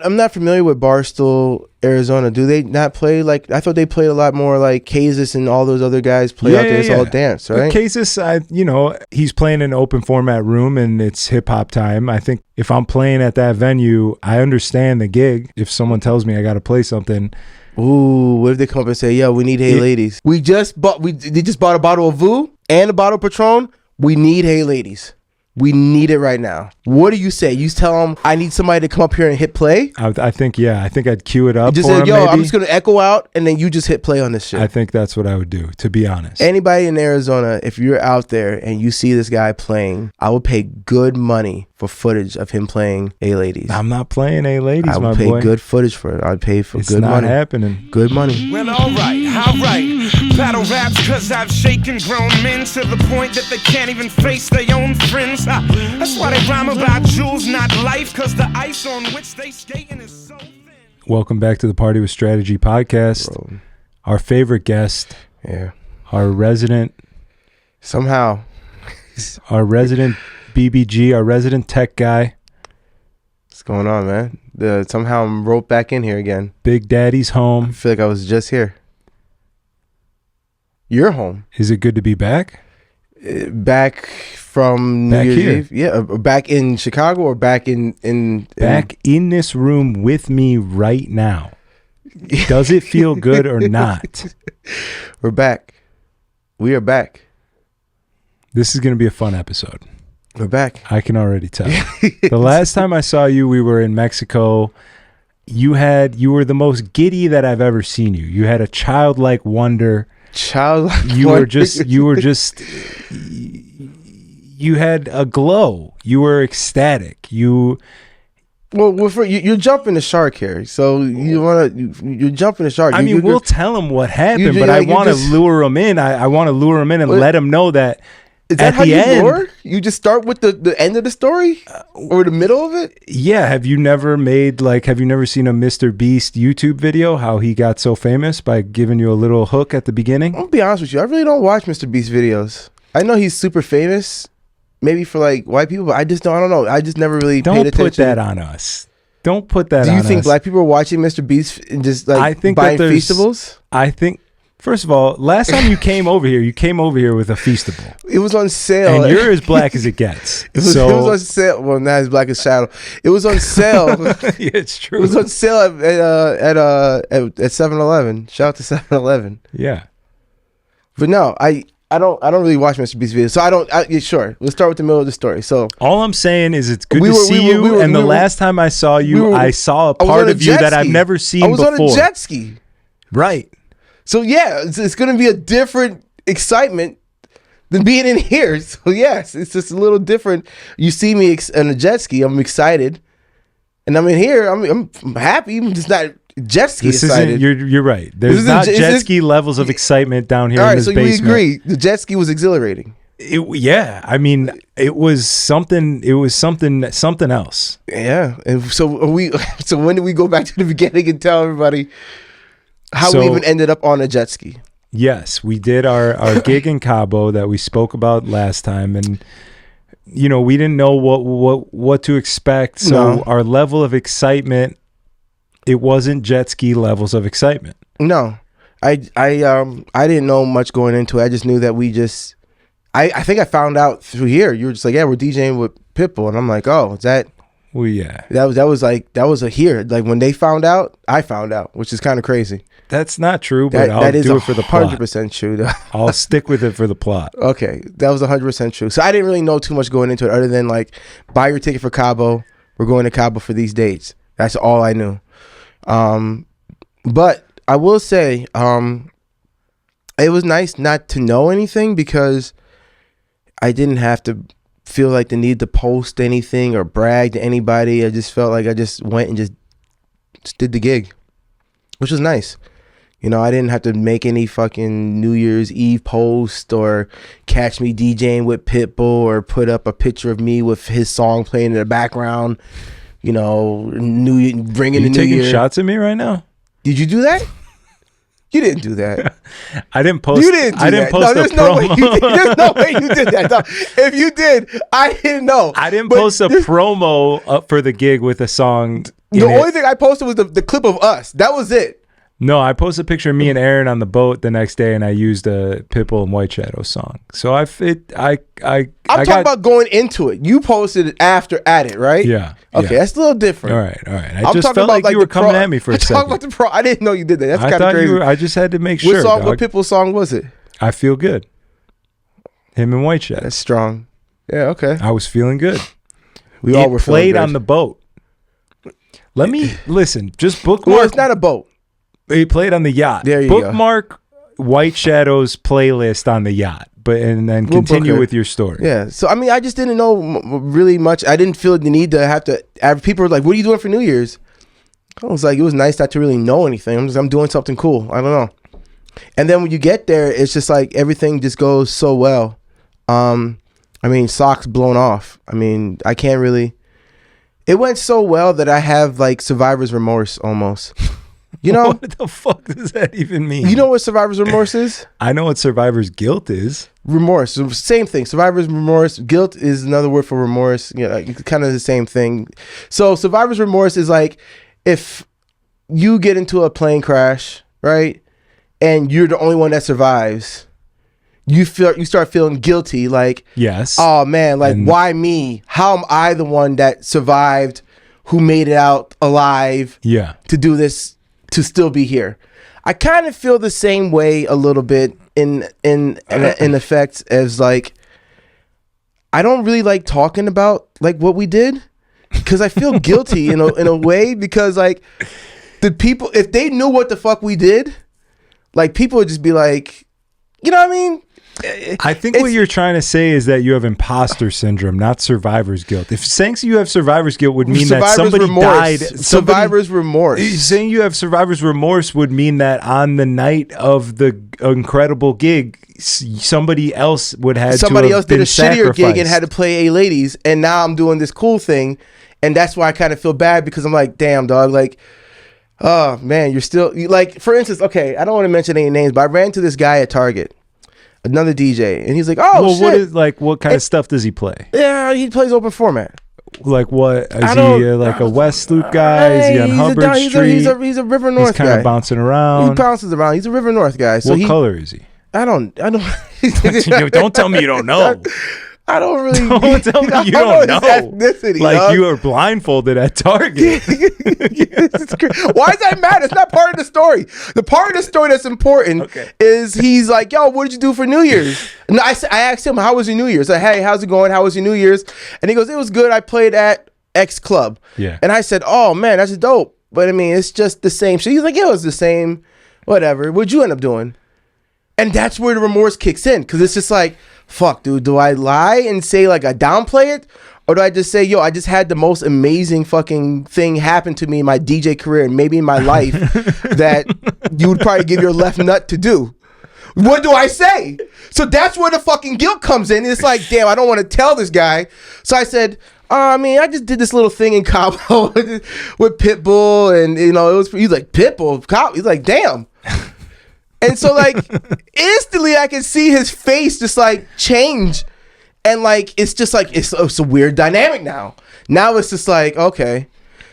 I'm not familiar with Barstool, Arizona. Do they not play like? I thought they played a lot more like Kasis and all those other guys play out there. It's all dance, right? Kasis, he's playing an open format room and it's hip hop time. I think if I'm playing at that venue, I understand the gig. If someone tells me I got to play something. Ooh, what if they come up and say, "Yo, we need Hey Ladies. They just bought a bottle of Vu and a bottle of Patron. We need Hey Ladies. We need it right now." What do you say? You tell them, I need somebody to come up here and hit play? I think I'd cue it up just for say, him, yo, maybe. I'm just going to echo out, and then you just hit play on this shit. I think that's what I would do, to be honest. Anybody in Arizona, if you're out there and you see this guy playing, I will pay good money for footage of him playing A Ladies. I'm not playing A Ladies, my boy. I would pay good footage for it. I'd pay for good money. It's not happening. Good money. Well, all right. Battle raps cause I've shaken grown men to the point that they can't even face their own friends. That's why they rhyme about jewels, not life, cause the ice on which they skating is so thin. Welcome back to the Party with Strategy podcast. Bro. Our favorite guest. Yeah. Our resident BBG, our resident tech guy. What's going on, man? Somehow I'm roped back in here again. Big Daddy's I home. feel like I was just here. You're home. Is it good to be back? Back from back New Year's here. Eve? Yeah, back in Chicago or back in back in this room with me right now. Does it feel good or not? We're back. We are back. This is going to be a fun episode. We're back. I can already tell. The last time I saw you, we were in Mexico. You were the most giddy that I've ever seen you. You had a childlike wonder. You had a glow. You were ecstatic. You're jumping the shark here, so you're jumping the shark. We'll tell him what happened, but I want to lure him in. I want to lure him in and let him know that. Is that how you lure? You just start with the end of the story or the middle of it? Yeah. Have you never seen a Mr. Beast YouTube video, how he got so famous by giving you a little hook at the beginning? I'll be honest with you. I really don't watch Mr. Beast videos. I know he's super famous, maybe for like white people, but I don't know. I just never really paid attention. Don't put that on us. Don't put that on us. Do you think black people are watching Mr. Beast and just like buying Feastables? I think... First of all, last time you came over here with a Feastable. It was on sale. And you're as black as it gets. It was on sale. Well, not as black as Shadow. It was on sale. Yeah, it's true. It was on sale at 7-Eleven. Shout out to 7-Eleven. Yeah. But no, I don't really watch Mr. Beast videos. So sure. Let's start with the middle of the story. So all I'm saying is it's good to see you. And the last time I saw you, I saw a part of you that I've never seen before. I was on a jet ski. Right. So yeah, it's going to be a different excitement than being in here. So yes, it's just a little different. You see me on a jet ski, I'm excited, and I'm in here. I'm happy. I'm just not jet ski excited. You're right. There's not jet ski levels of excitement down here in this basement. All right, so we agree. The jet ski was exhilarating. It was something. It was something else. Yeah, and so when do we go back to the beginning and tell everybody how we even ended up on a jet ski? Yes, we did our gig in Cabo that we spoke about last time, and we didn't know what to expect. So our level of excitement, it wasn't jet ski levels of excitement. No, I didn't know much going into it. I just knew that I think I found out through here. You were just like, yeah, we're DJing with Pitbull, and I'm like, oh, is that? Well, yeah. That was a here. Like when they found out, I found out, which is kind of crazy. That's not true, but I'll do it for the plot. 100% true. Though. I'll stick with it for the plot. Okay, that was 100% true. So I didn't really know too much going into it, other than like, buy your ticket for Cabo. We're going to Cabo for these dates. That's all I knew. But I will say, it was nice not to know anything because I didn't have to feel like the need to post anything or brag to anybody. I just felt like I just went and just did the gig, which was nice. I didn't have to make any fucking New Year's Eve post or catch me DJing with Pitbull or put up a picture of me with his song playing in the background. Bringing the New Year. You taking shots at me right now? Did you do that? You didn't do that. I didn't post. You didn't do I didn't that. post No, a promo. There's no way you did that. No. If you did, I didn't know. I didn't post a promo up for the gig with a song The only thing I posted was the clip of us. That was it. No, I posted a picture of me and Aaron on the boat the next day, and I used a Pitbull and White Shadow song. So I'm talking about going into it. You posted it after at it, right? Yeah. Okay, that's a little different. All right. I just felt like you were coming at me for a second. I'm talking about the pro. I didn't know you did that. That's kind of crazy. I just had to make sure. What Pitbull song was it? I Feel Good. Him and White Shadow. That's strong. Yeah, okay. I was feeling good. We all were played on the boat. Let me listen. Just bookmark. Well, it's not a boat. He played on the yacht. There you go. Bookmark White Shadow's playlist on the yacht, and then continue with your story. Yeah. So I mean, I just didn't know really much. I didn't feel the need to have to. People were like, "What are you doing for New Year's?" I was like, "It was nice not to really know anything. I'm doing something cool. I don't know." And then when you get there, it's just like everything just goes so well. I mean, socks blown off. I mean, I can't really. It went so well that I have like survivor's remorse almost. You know what the fuck does that even mean? You know what survivor's remorse is? I know what survivor's guilt is. Remorse, same thing. Survivor's remorse. Guilt is another word for remorse. You know, kind of the same thing. So survivor's remorse is like if you get into a plane crash, right, and you're the only one that survives. You start feeling guilty, like, yes. Oh man, like why me? How am I the one that survived, who made it out alive? Yeah. To do this. To still be here. I kind of feel the same way a little bit in effect as like I don't really like talking about like what we did because I feel guilty in a way because like the people, if they knew what the fuck we did, like people would just be like, you know what I mean? I think what you're trying to say is that you have imposter syndrome, not survivor's guilt. If saying you have survivor's guilt would mean that somebody died. Survivor's remorse. Saying you have survivor's remorse would mean that on the night of the incredible gig, somebody else did a shittier gig and had to play A-Ladies, and now I'm doing this cool thing, and that's why I kind of feel bad because I'm like, damn, dog, like, oh man, you're still like, for instance, okay, I don't want to mention any names, but I ran into this guy at Target. Another DJ, and he's like, "Oh, well, shit. What kind of stuff does he play?" Yeah, he plays open format. Like what? Is he like a West Loop guy? Is he on Hubbard Street? He's a River North guy. He's kind of bouncing around. He bounces around. He's a River North guy. So what color is he? I don't. Don't tell me you don't know. I don't really. Don't tell me you don't know. Ethnicity, like you are blindfolded at Target. Why does that matter? It's not part of the story. The part of the story that's important is he's like, "Yo, what did you do for New Year's?" And I asked him, "How was your New Year's?" I said, "Hey, how's it going? How was your New Year's?" And he goes, "It was good. I played at X club." Yeah. And I said, "Oh man, that's dope." But I mean, it's just the same shit. He's like, "Yeah, it was the same. Whatever. What'd you end up doing?" And that's where the remorse kicks in because it's just like, fuck, dude, do I lie and say like I downplay it? Or do I just say, yo, I just had the most amazing fucking thing happen to me in my DJ career and maybe in my life that you would probably give your left nut to do? What do I say? So that's where the fucking guilt comes in. It's like, damn, I don't want to tell this guy. So I said, I mean, I just did this little thing in Cabo with Pitbull, and you know, he's like, Pitbull? He's like, damn. And so like instantly I can see his face just like change. And like it's just like it's a weird dynamic now. Now it's just like, okay.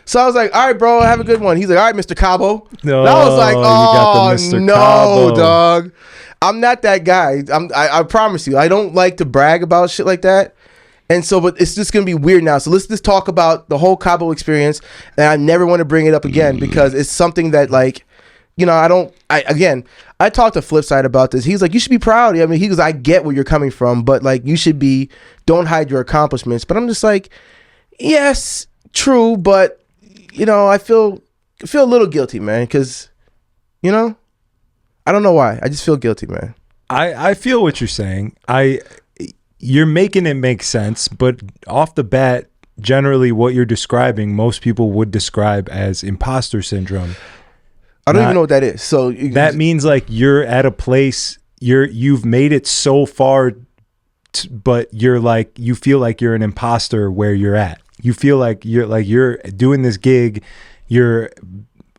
So I was like, all right, bro, have a good one. He's like, all right, Mr. Cabo. No, and I was like, oh no, Cabo. dog. I'm not that guy. I promise you. I don't like to brag about shit like that. And so, but it's just gonna be weird now. So let's just talk about the whole Cabo experience. And I never want to bring it up again because it's something that like, you know, I talked to Flipside about this. He's like, you should be proud. I mean, he goes, I get where you're coming from, but like, you should don't hide your accomplishments. But I'm just like, yes, true. But, you know, I feel a little guilty, man. Because, you know, I don't know why. I just feel guilty, man. I feel what you're saying. You're making it make sense. But off the bat, generally what you're describing, most people would describe as imposter syndrome. I don't even know what that is. So that means like you're at a place you've made it so far, but you're like you feel like you're an imposter where you're at. You feel like you're doing this gig, you're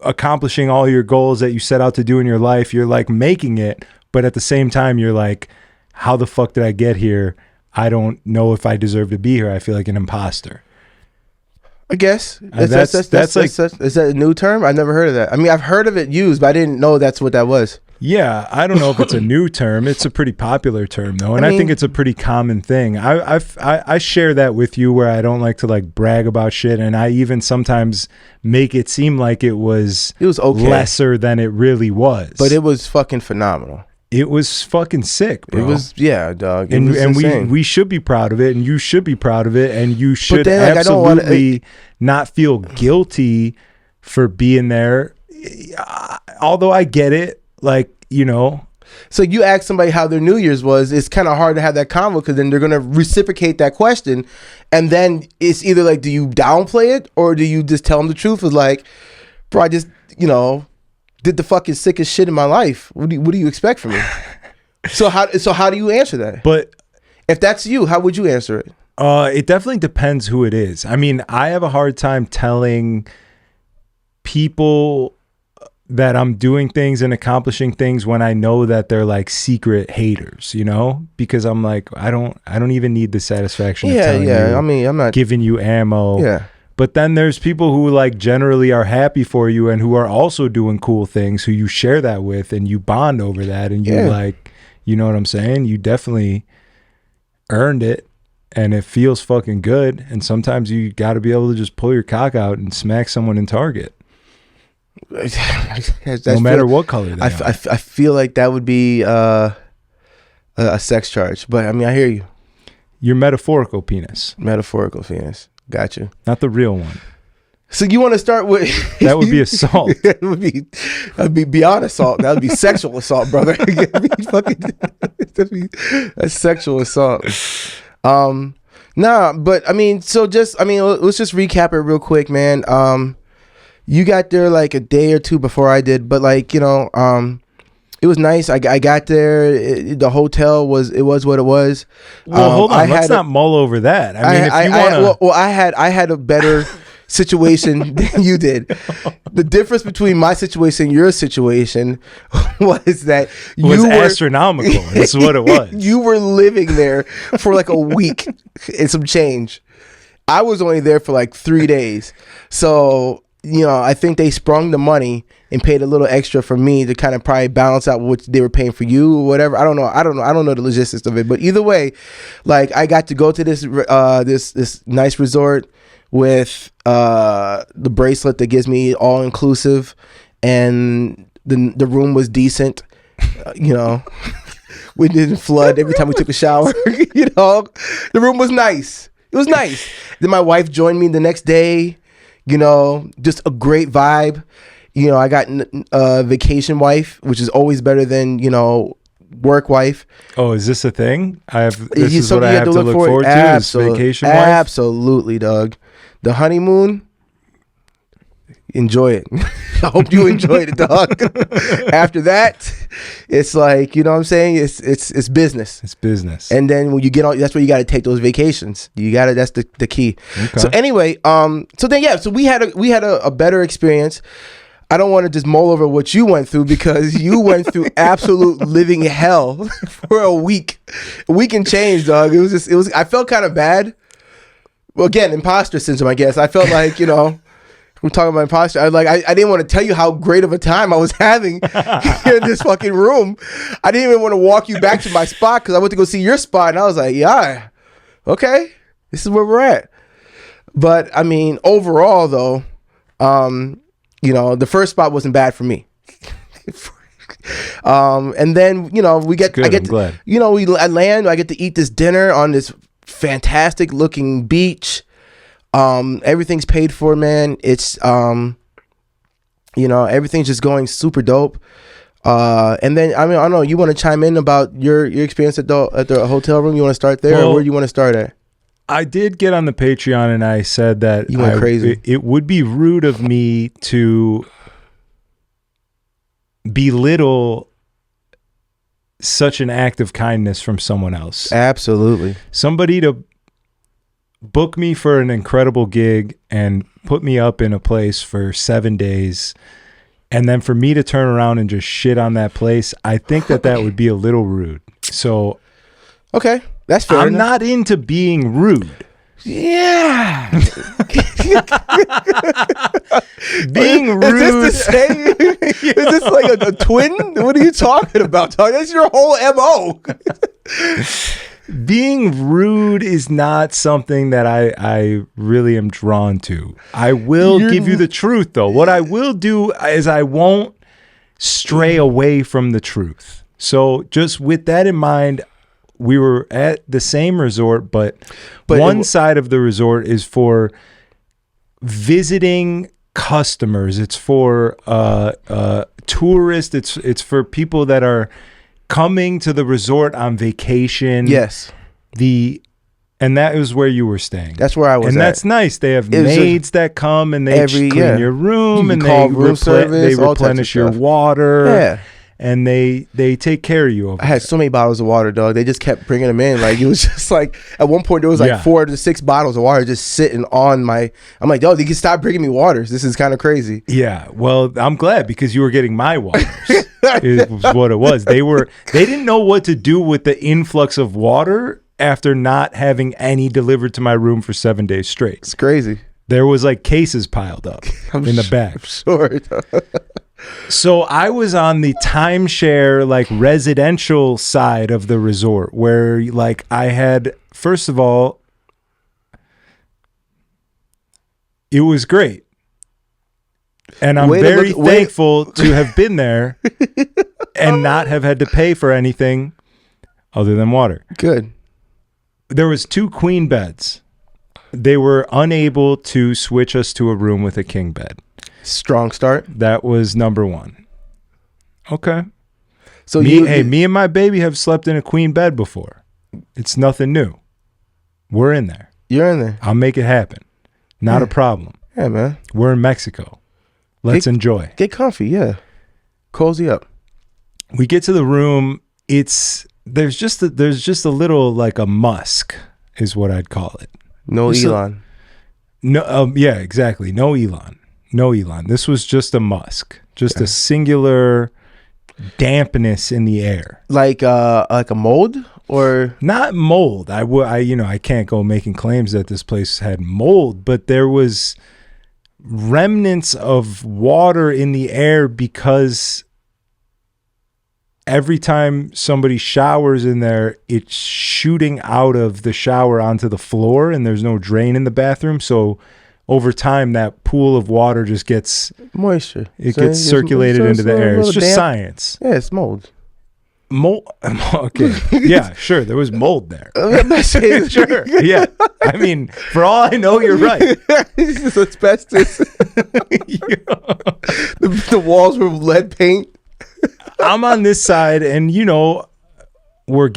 accomplishing all your goals that you set out to do in your life. You're like making it, but at the same time you're like, how the fuck did I get here? I don't know if I deserve to be here. I feel like an imposter. I guess That's like, is that a new term? I've never heard of that. I mean, I've heard of it used, but I didn't know that's what that was. yeah, I don't know if it's a new term. It's a pretty popular term though, and I think it's a pretty common thing. I share that with you, where I don't like to like brag about shit, and I even sometimes make it seem like it was okay, lesser than it really was. But it was fucking phenomenal. It was fucking sick, bro. It was, yeah, dog. And we should be proud of it, and you should be proud of it, and you should absolutely not feel guilty for being there. Although I get it, like, you know. So you ask somebody how their New Year's was, it's kind of hard to have that convo, because then they're going to reciprocate that question, and then it's either like, do you downplay it, or do you just tell them the truth? Is like, bro, I just, you know, did the fucking sickest shit in my life. What do you expect from me? So how do you answer that? But if that's you, how would you answer it? It definitely depends who it is. I mean, I have a hard time telling people that I'm doing things and accomplishing things when I know that they're like secret haters, you know, because I'm like, I don't even need the satisfaction of telling you. I mean, I'm not giving you ammo. Yeah. But then there's people who like generally are happy for you and who are also doing cool things, who you share that with, and you bond over that, and you like, you know what I'm saying? You definitely earned it, and it feels fucking good. And sometimes you got to be able to just pull your cock out and smack someone in Target. No matter what color they are. I feel like that would be a sex charge, but I mean, I hear you. Your metaphorical penis. Metaphorical penis. Got you. Not the real one. So you want to start with that would be assault. That'd be beyond assault. That would be sexual assault, brother. That'd be a sexual assault. Nah, but I mean, let's just recap it real quick, man. You got there like a day or two before I did, but like, you know, it was nice. I got there. The hotel was what it was. Well, hold on. Let's not mull over that. I mean, if you want to, I had a better situation than you did. The difference between my situation and your situation was that you were astronomical. That's what it was. You were living there for like a week and some change. I was only there for like 3 days, so. You know, I think they sprung the money and paid a little extra for me to kind of probably balance out what they were paying for you or whatever. I don't know the logistics of it, but either way, like I got to go to this this nice resort with the bracelet that gives me all inclusive, and the room was decent. You know, we didn't flood every time we took a shower. You know, the room was nice. It was nice. Then my wife joined me the next day. You know, just a great vibe. You know, I got a vacation wife, which is always better than, you know, work wife. Oh, is this a thing? This is what I have to look forward to is vacation wife? Absolutely, dog. The honeymoon, enjoy it. I hope you enjoyed it, dog. After that, it's like, you know what I'm saying? It's business. It's business. And then when you get on, that's where you got to take those vacations. That's the key. Okay. So anyway, so we had a better experience. I don't want to just mull over what you went through, because you went through absolute living hell for a week and change, dog. It was I felt kind of bad. Well, again, imposter syndrome, I guess. I felt like, you know, I'm talking about imposter. I didn't want to tell you how great of a time I was having here in this fucking room. I didn't even want to walk you back to my spot, because I went to go see your spot, and I was like, yeah, okay, this is where we're at. But I mean, overall though, you know, the first spot wasn't bad for me. And then, you know, I land, I get to eat this dinner on this fantastic looking beach. Everything's paid for, man. It's you know, everything's just going super dope. And then, I mean, I don't know, you want to chime in about your experience at the hotel room? You want to start there, or where do you want to start at? I did get on the Patreon and I said that you went crazy. It would be rude of me to belittle such an act of kindness from someone else. Absolutely. Somebody to book me for an incredible gig and put me up in a place for 7 days, and then for me to turn around and just shit on that place, I think that would be a little rude. So, okay, that's fair. I'm not into being rude. Yeah. Being rude. Is this the same? Is this like a twin? What are you talking about, dog? That's your whole MO. Being rude is not something that I really am drawn to. I will give you the truth, though. What I will do is I won't stray away from the truth. So just with that in mind, we were at the same resort, but one side of the resort is for visiting customers. It's for tourists. It's for people that are coming to the resort on vacation. Yes. And that is where you were staying. That's where I was. And that's nice. They have maids that come and they clean your room, and they replenish your water. Yeah. And they take care of you over I had so many bottles of water, dog. They just kept bringing them in. Like, it was just like, at one point there was like 4 to 6 bottles of water just sitting on my, I'm like, yo, they can stop bringing me waters. This is kind of crazy. Yeah. Well, I'm glad, because you were getting my waters. Is what it was. They didn't know what to do with the influx of water after not having any delivered to my room for 7 days straight. It's crazy. There was like cases piled up in the back. I'm sure. So I was on the timeshare, like residential side of the resort, where like I had, first of all, it was great. And I'm very thankful to have been there and not have had to pay for anything other than water. Good. There was 2 queen beds. They were unable to switch us to a room with a king bed. Strong start. That was number 1. Okay. So me and my baby have slept in a queen bed before. It's nothing new. We're in there. You're in there. I'll make it happen. Not a problem. Yeah, man. We're in Mexico. Let's enjoy. Get comfy, yeah. Cozy up. We get to the room. There's just a little, like a musk is what I'd call it. No Elon. No, yeah, exactly. No Elon. No Elon. This was just a musk. Just a singular dampness in the air. Like a mold, or not mold. I can't go making claims that this place had mold, but there was remnants of water in the air, because every time somebody showers in there, it's shooting out of the shower onto the floor, and there's no drain in the bathroom. So over time, that pool of water just gets moisture. It gets circulated into the air. It's just science. Yeah, it's mold. Mold. Okay. Yeah, sure. There was mold there. I'm not saying sure. Yeah. I mean, for all I know, you're right. It's just asbestos. The walls were lead paint. I'm on this side, and we're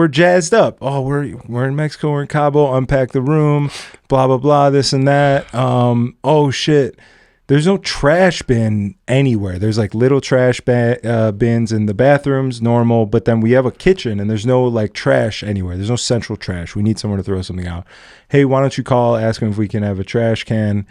jazzed up. Oh, we're in Mexico. We're in Cabo. Unpack the room. Blah blah blah. This and that. Oh shit. There's no trash bin anywhere. There's like little trash bins in the bathrooms, normal. But then we have a kitchen, and there's no like trash anywhere. There's no central trash. We need somewhere to throw something out. Hey, why don't you call? Ask them if we can have a trash can.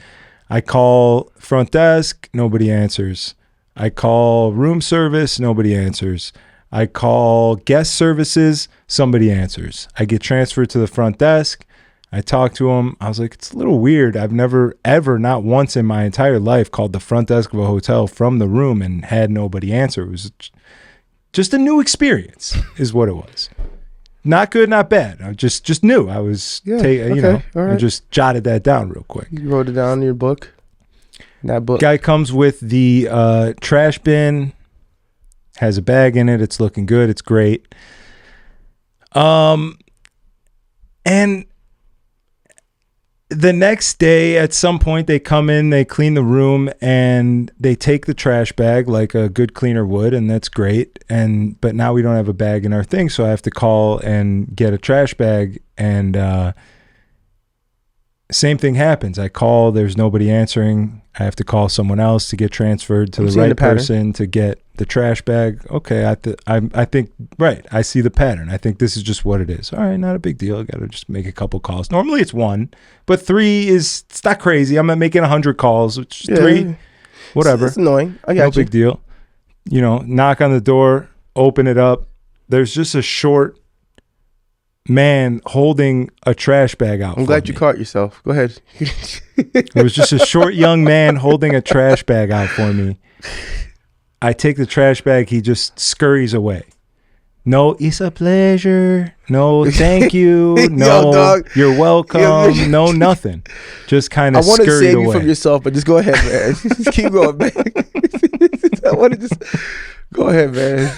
I call front desk. Nobody answers. I call room service. Nobody answers. I call guest services. Somebody answers. I get transferred to the front desk. I talk to him. I was like, it's a little weird. I've never, ever, not once in my entire life, called the front desk of a hotel from the room and had nobody answer. It was just a new experience, is what it was. Not good, not bad. I just knew. I was, right. I just jotted that down real quick. You wrote it down in your book? That book. Guy comes with the trash bin, has a bag in it. It's looking good. It's great. And the next day, at some point, they come in, they clean the room, and they take the trash bag like a good cleaner would, and that's great. But now we don't have a bag in our thing, so I have to call and get a trash bag, and same thing happens. I call, there's nobody answering. I have to call someone else to get transferred to the right person to get the trash bag. Okay, I think, right, I see the pattern. I think this is just what it is. All right, not a big deal. I got to just make a couple calls. Normally it's 1, but 3 it's not crazy. I'm not making 100 calls. It's just 3, whatever. It's annoying. I got no big deal. Knock on the door, open it up. There's just a short man holding a trash bag out. I'm glad you caught yourself. Go ahead. It was just a short young man holding a trash bag out for me. I take the trash bag. He just scurries away. No, it's a pleasure. No, thank you. No, dog. You're welcome. No, nothing. Just kind of scurried away. I want to save you from yourself, but just go ahead, man. Just keep going, man. I want to just go ahead, man.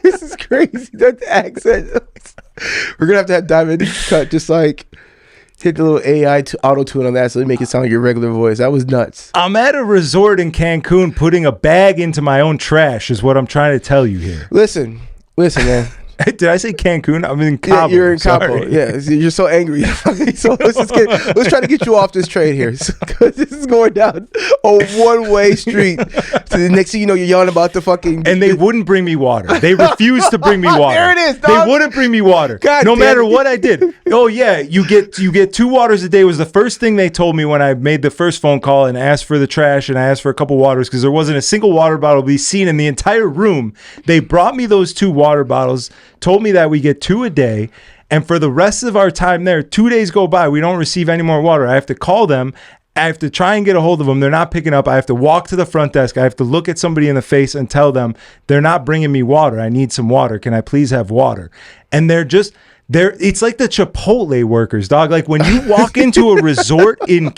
This is crazy. That accent. We're gonna have to have Diamond cut, just like hit the little AI auto tune on that, so they make it sound like your regular voice. That was nuts. I'm at a resort in Cancun, putting a bag into my own trash. Is what I'm trying to tell you here. Listen, man. Did I say Cancun? I'm in Cabo. Yeah, you're in Cabo. Yeah, you're so angry. So let's try to get you off this train here, because this is going down a one-way street. So the next thing you know, you're yelling about the fucking. And they wouldn't bring me water. They refused to bring me water. There it is, dog. They wouldn't bring me water. God no damn matter it. what I did. Oh yeah, you get 2 waters a day was the first thing they told me when I made the first phone call and asked for the trash and I asked for a couple waters, because there wasn't a single water bottle to be seen in the entire room. They brought me those 2 water bottles, told me that we get 2 a day, and for the rest of our time there, 2 days go by, we don't receive any more water. I have to call them. I have to try and get a hold of them. They're not picking up. I have to walk to the front desk. I have to look at somebody in the face and tell them they're not bringing me water. I need some water. Can I please have water? And it's like the Chipotle workers, dog. Like when you walk into a resort in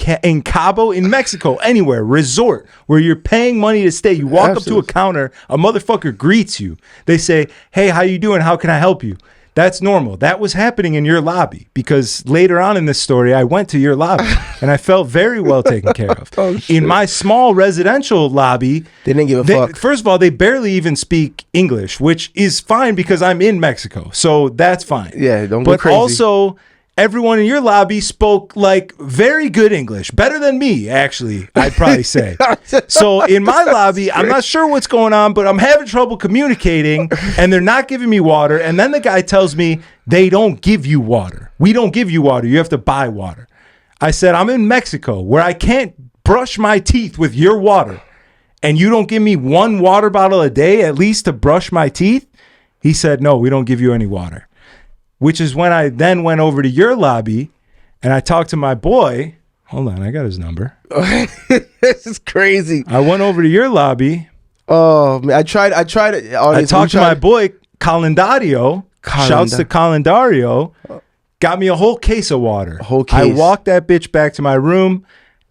Cabo, in Mexico, anywhere, resort, where you're paying money to stay, you walk up to a counter, a motherfucker greets you. They say, hey, how you doing? How can I help you? That's normal. That was happening in your lobby, because later on in this story, I went to your lobby and I felt very well taken care of. In my small residential lobby, they didn't give a fuck. First of all, they barely even speak English, which is fine because I'm in Mexico. So that's fine. Yeah, don't go crazy. But also, everyone in your lobby spoke like very good English, better than me, actually, I'd probably say. So in my lobby, I'm not sure what's going on, but I'm having trouble communicating, and they're not giving me water. And then the guy tells me they don't give you water. We don't give you water. You have to buy water. I said, I'm in Mexico where I can't brush my teeth with your water, and you don't give me 1 water bottle a day at least to brush my teeth? He said, no, we don't give you any water. Which is when I then went over to your lobby and I talked to my boy. Hold on, I got his number. This is crazy. I went over to your lobby. Oh, man, I tried it. I talked to my boy, Calendario. Shouts to Calendario. Got me a whole case of water. A whole case. I walked that bitch back to my room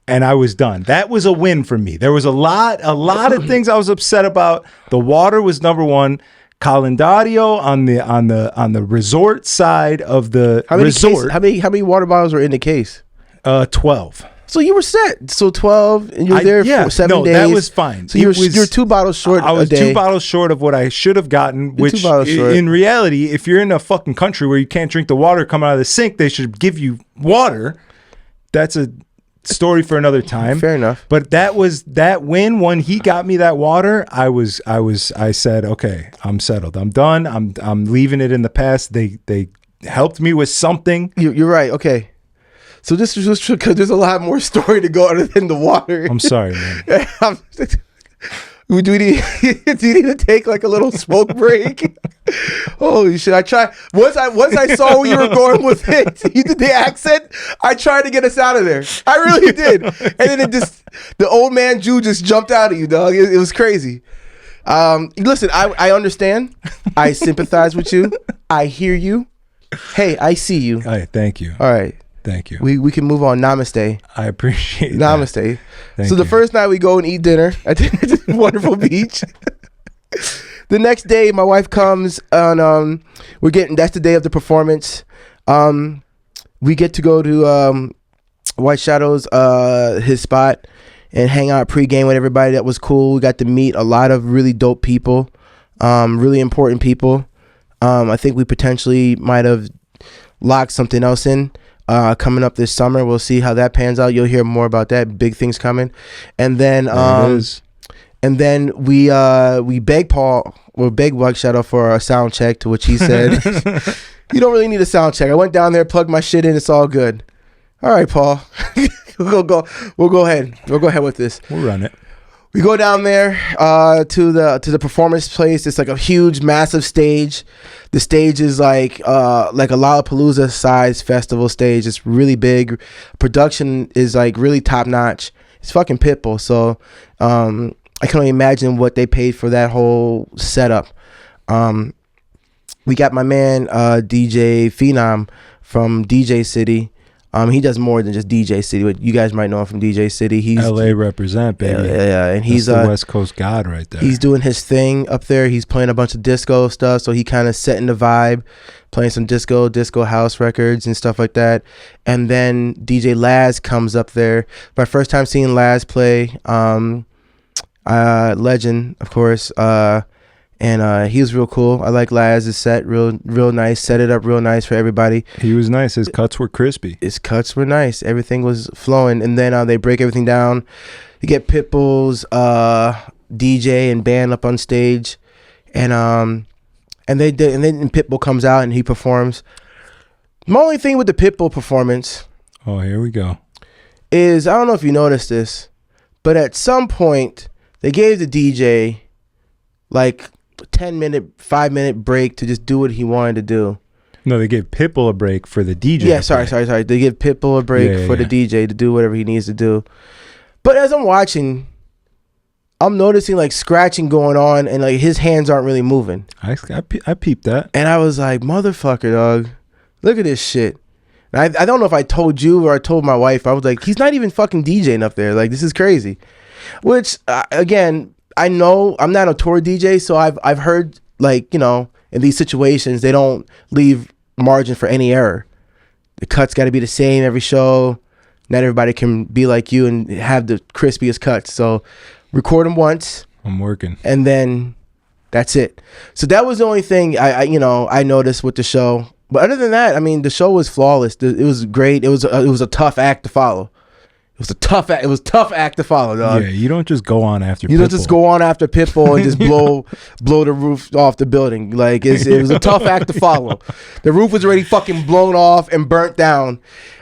and I was done. That was a win for me. There was a lot of things I was upset about. The water was number one. Calendario on the resort side of the resort. How many water bottles were in the case? 12. So you were set. So 12, and you were there for 7 days. That was fine. So you were 2 bottles short. I was a day. 2 bottles short of what I should have gotten. Which, in reality, if you're in a fucking country where you can't drink the water coming out of the sink, they should give you water. That's a story for another time. Fair enough. But that was that win when he got me that water. I said, okay, I'm settled. I'm done. I'm leaving it in the past. They helped me with something. You're right. Okay. So this is just because there's a lot more story to go other than the water. I'm sorry, man. Do you need to take like a little smoke break? Holy shit! I tried. Once I saw where you were going with it, you did the accent. I tried to get us out of there. I really did. And then the old man Jew just jumped out at you, dog. It was crazy. Listen, I understand. I sympathize with you. I hear you. Hey, I see you. All right, thank you. All right. Thank you. We can move on. Namaste. I appreciate Namaste. Thank so the first night we go and eat dinner at this wonderful beach. The next day my wife comes and that's the day of the performance. We get to go to White Shadow's his spot and hang out pregame with everybody. That was cool. We got to meet a lot of really dope people, really important people. I think we potentially might have locked something else in. Coming up this summer, we'll see how that pans out. You'll hear more about that. Big things coming, and then we beg Paul, or beg White Shadow for a sound check. To which he said, "You don't really need a sound check. I went down there, plugged my shit in. It's all good." All right, Paul, we'll go ahead. We'll go ahead with this. We'll run it. We go down there to the performance place. It's like a huge, massive stage. The stage is like a Lollapalooza size festival stage. It's really big. Production is like really top notch. It's fucking Pitbull. So I can only imagine what they paid for that whole setup. We got my man DJ Phenom from DJ City. He does more than just DJ City, but you guys might know him from DJ City. He's LA represent, baby. Yeah. And he's the West Coast god right there. He's doing his thing up there. He's playing a bunch of disco stuff, so he kind of setting the vibe, playing some disco house records and stuff like that. And then DJ Laz comes up there. My first time seeing Laz play, legend, of course. And he was real cool. I like Laz's set, real nice. Set it up real nice for everybody. He was nice. His cuts were crispy. His cuts were nice. Everything was flowing. And then they break everything down. You get Pitbull's DJ and band up on stage, and then Pitbull comes out and he performs. My only thing with the Pitbull performance. Oh, here we go. Is I don't know if you noticed this, but at some point they gave the DJ like 10-minute, 5-minute break to just do what he wanted to do. No, they gave Pitbull a break for the DJ. Yeah, sorry. They give Pitbull a break for the DJ to do whatever he needs to do. But as I'm watching, I'm noticing like scratching going on and like his hands aren't really moving. I peeped that. And I was like, motherfucker, dog. Look at this shit. And I don't know if I told you or I told my wife. I was like, he's not even fucking DJing up there. Like, this is crazy. Which, again, I know I'm not a tour DJ, so I've heard, like, you know, in these situations, they don't leave margin for any error. The cuts got to be the same every show. Not everybody can be like you and have the crispiest cuts. So record them once. I'm working. And then that's it. So that was the only thing I noticed with the show. But other than that, I mean, the show was flawless. It was great. It was a tough act to follow. It was a tough act to follow, dog. Yeah, you don't just go on after You don't just go on after Pitbull and just blow the roof off the building. Like, it was a tough act to follow. The roof was already fucking blown off and burnt down.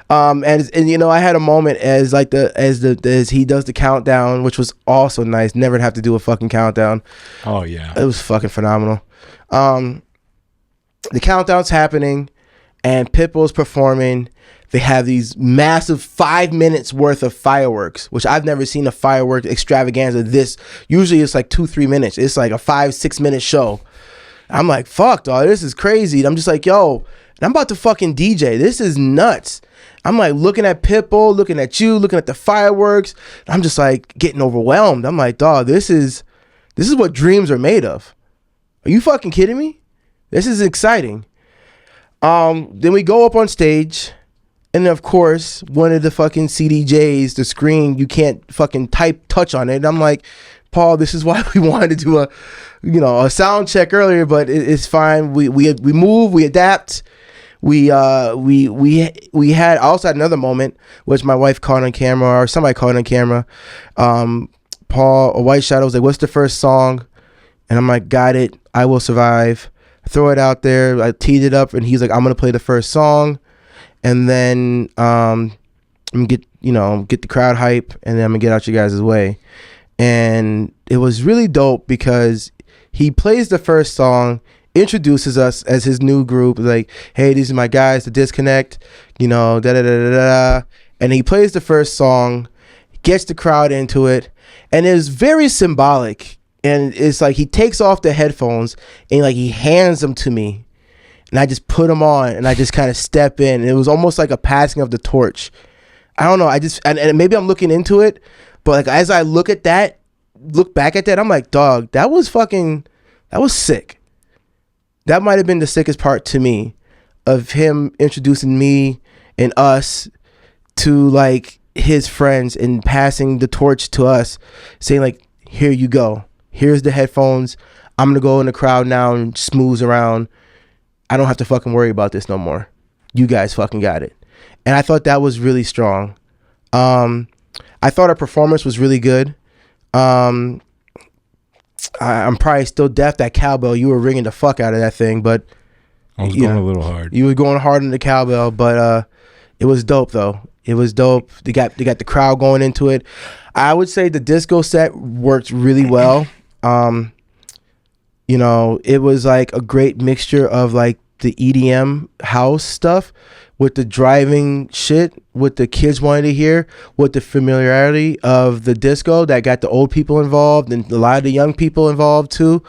And you know, I had a moment as he does the countdown, which was also nice. Never have to do a fucking countdown. Oh yeah, it was fucking phenomenal. The countdown's happening, and Pitbull's performing. They have these massive 5 minutes worth of fireworks, which I've never seen a firework extravaganza this. Usually it's like 2-3 minutes. It's like a 5-6 minute show. I'm like, fuck, dog, this is crazy. And I'm just like, yo, I'm about to fucking DJ. This is nuts. I'm like looking at Pitbull, looking at you, looking at the fireworks. I'm just like getting overwhelmed. I'm like, dog, this is what dreams are made of. Are you fucking kidding me? This is exciting. Then we go up on stage. And then, of course, one of the fucking CDJs, the screen, you can't fucking touch on it. And I'm like, Paul, this is why we wanted to do a sound check earlier, but it's fine. We move, we adapt. I also had another moment, which my wife caught on camera, or somebody caught on camera. Paul, a White Shadow, was like, what's the first song? And I'm like, got it. I Will Survive. I throw it out there. I teed it up, and he's like, I'm going to play the first song. And then get the crowd hype, and then I'm gonna get out you guys' way. And it was really dope because he plays the first song, introduces us as his new group, like, hey, these are my guys, The Disconnect, and he plays the first song, gets the crowd into it, and it's very symbolic. And it's like he takes off the headphones and like he hands them to me. And I just put them on, and I just kind of step in. And it was almost like a passing of the torch. I don't know. And maybe I'm looking into it, but like as I look back at that, I'm like, dog, that was sick. That might have been the sickest part to me, of him introducing me and us to like his friends and passing the torch to us, saying like, here you go. Here's the headphones. I'm gonna go in the crowd now and smooth around. I don't have to fucking worry about this no more. You guys fucking got it. And I thought that was really strong. I thought our performance was really good. I'm probably still deaf. That cowbell, you were ringing the fuck out of that thing, but I was going a little hard. You were going hard in the cowbell, but it was dope though. It was dope. They got the crowd going into it. I would say the disco set worked really well. You know, it was like a great mixture of like the EDM house stuff with the driving shit, with the kids wanting to hear, with the familiarity of the disco that got the old people involved and a lot of the young people involved too.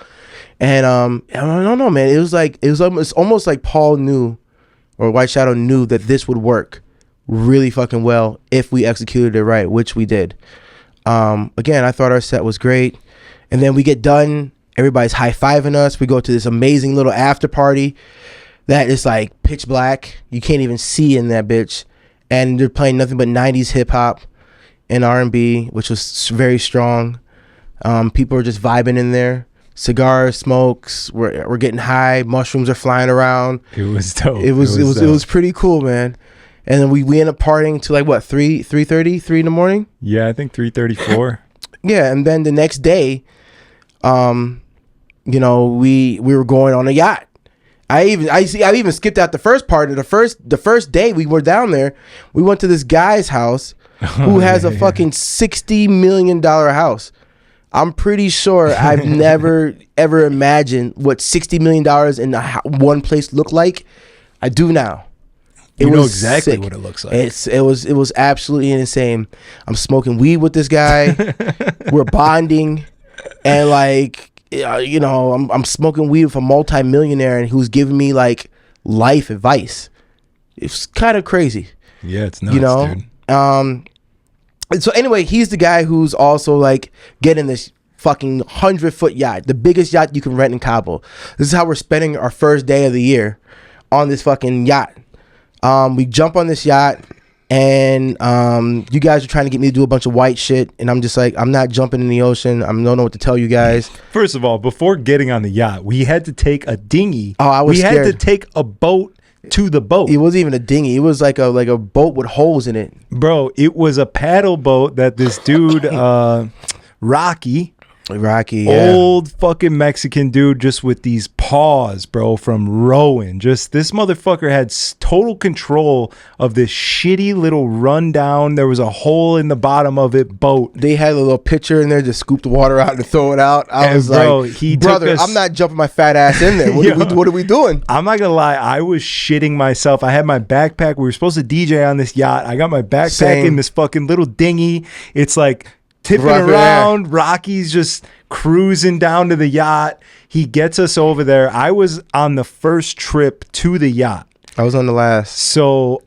And I don't know, man. It was almost like Paul knew, or White Shadow knew, that this would work really fucking well if we executed it right, which we did. Again, I thought our set was great. And then we get done, everybody's high-fiving us. We go to this amazing little after party that is like pitch black. You can't even see in that bitch. And they're playing nothing but 90s hip-hop and R&B, which was very strong. People are just vibing in there. Cigars, smokes, we're getting high. Mushrooms are flying around. It was dope. It was pretty cool, man. And then we end up partying to like what, 3:30 in the morning? Yeah, I think 3:34. Yeah, and then the next day, you know, we were going on a yacht. I even skipped out the first part of the first day we were down there. We went to this guy's house who has a fucking $60 million house. I'm pretty sure I've never ever imagined what $60 million in one place looked like. I do now. You know exactly what it looks like. It was absolutely insane. I'm smoking weed with this guy. We're bonding, and like, you know, I'm smoking weed with a multi-millionaire, and who's giving me like life advice. It's kind of crazy. Yeah, it's nuts, you know, dude. So anyway, he's the guy who's also like getting this fucking 100-foot yacht, the biggest yacht you can rent in Cabo. This is how we're spending our first day of the year, on this fucking yacht. We jump on this yacht, and you guys are trying to get me to do a bunch of white shit, and I'm just like, I'm not jumping in the ocean. I don't know what to tell you guys. First of all, before getting on the yacht, we had to take a dinghy. Oh, I was scared. We had to take a boat to the boat. It wasn't even a dinghy. It was like a boat with holes in it. Bro, it was a paddle boat that this dude, Rocky, yeah. Old fucking Mexican dude, just with these paws, bro, from rowing. Just this motherfucker had total control of this shitty little rundown. There was a hole in the bottom of it boat. They had a little pitcher in there to scoop the water out and throw it out. I was like, brother, I'm not jumping my fat ass in there. What are we doing? I'm not gonna lie, I was shitting myself. I had my backpack. We were supposed to DJ on this yacht. I got my backpack in this fucking little dinghy. It's like tipping around. Rocky's just cruising down to the yacht. He gets us over there. I was on the first trip to the yacht. I was on the last. So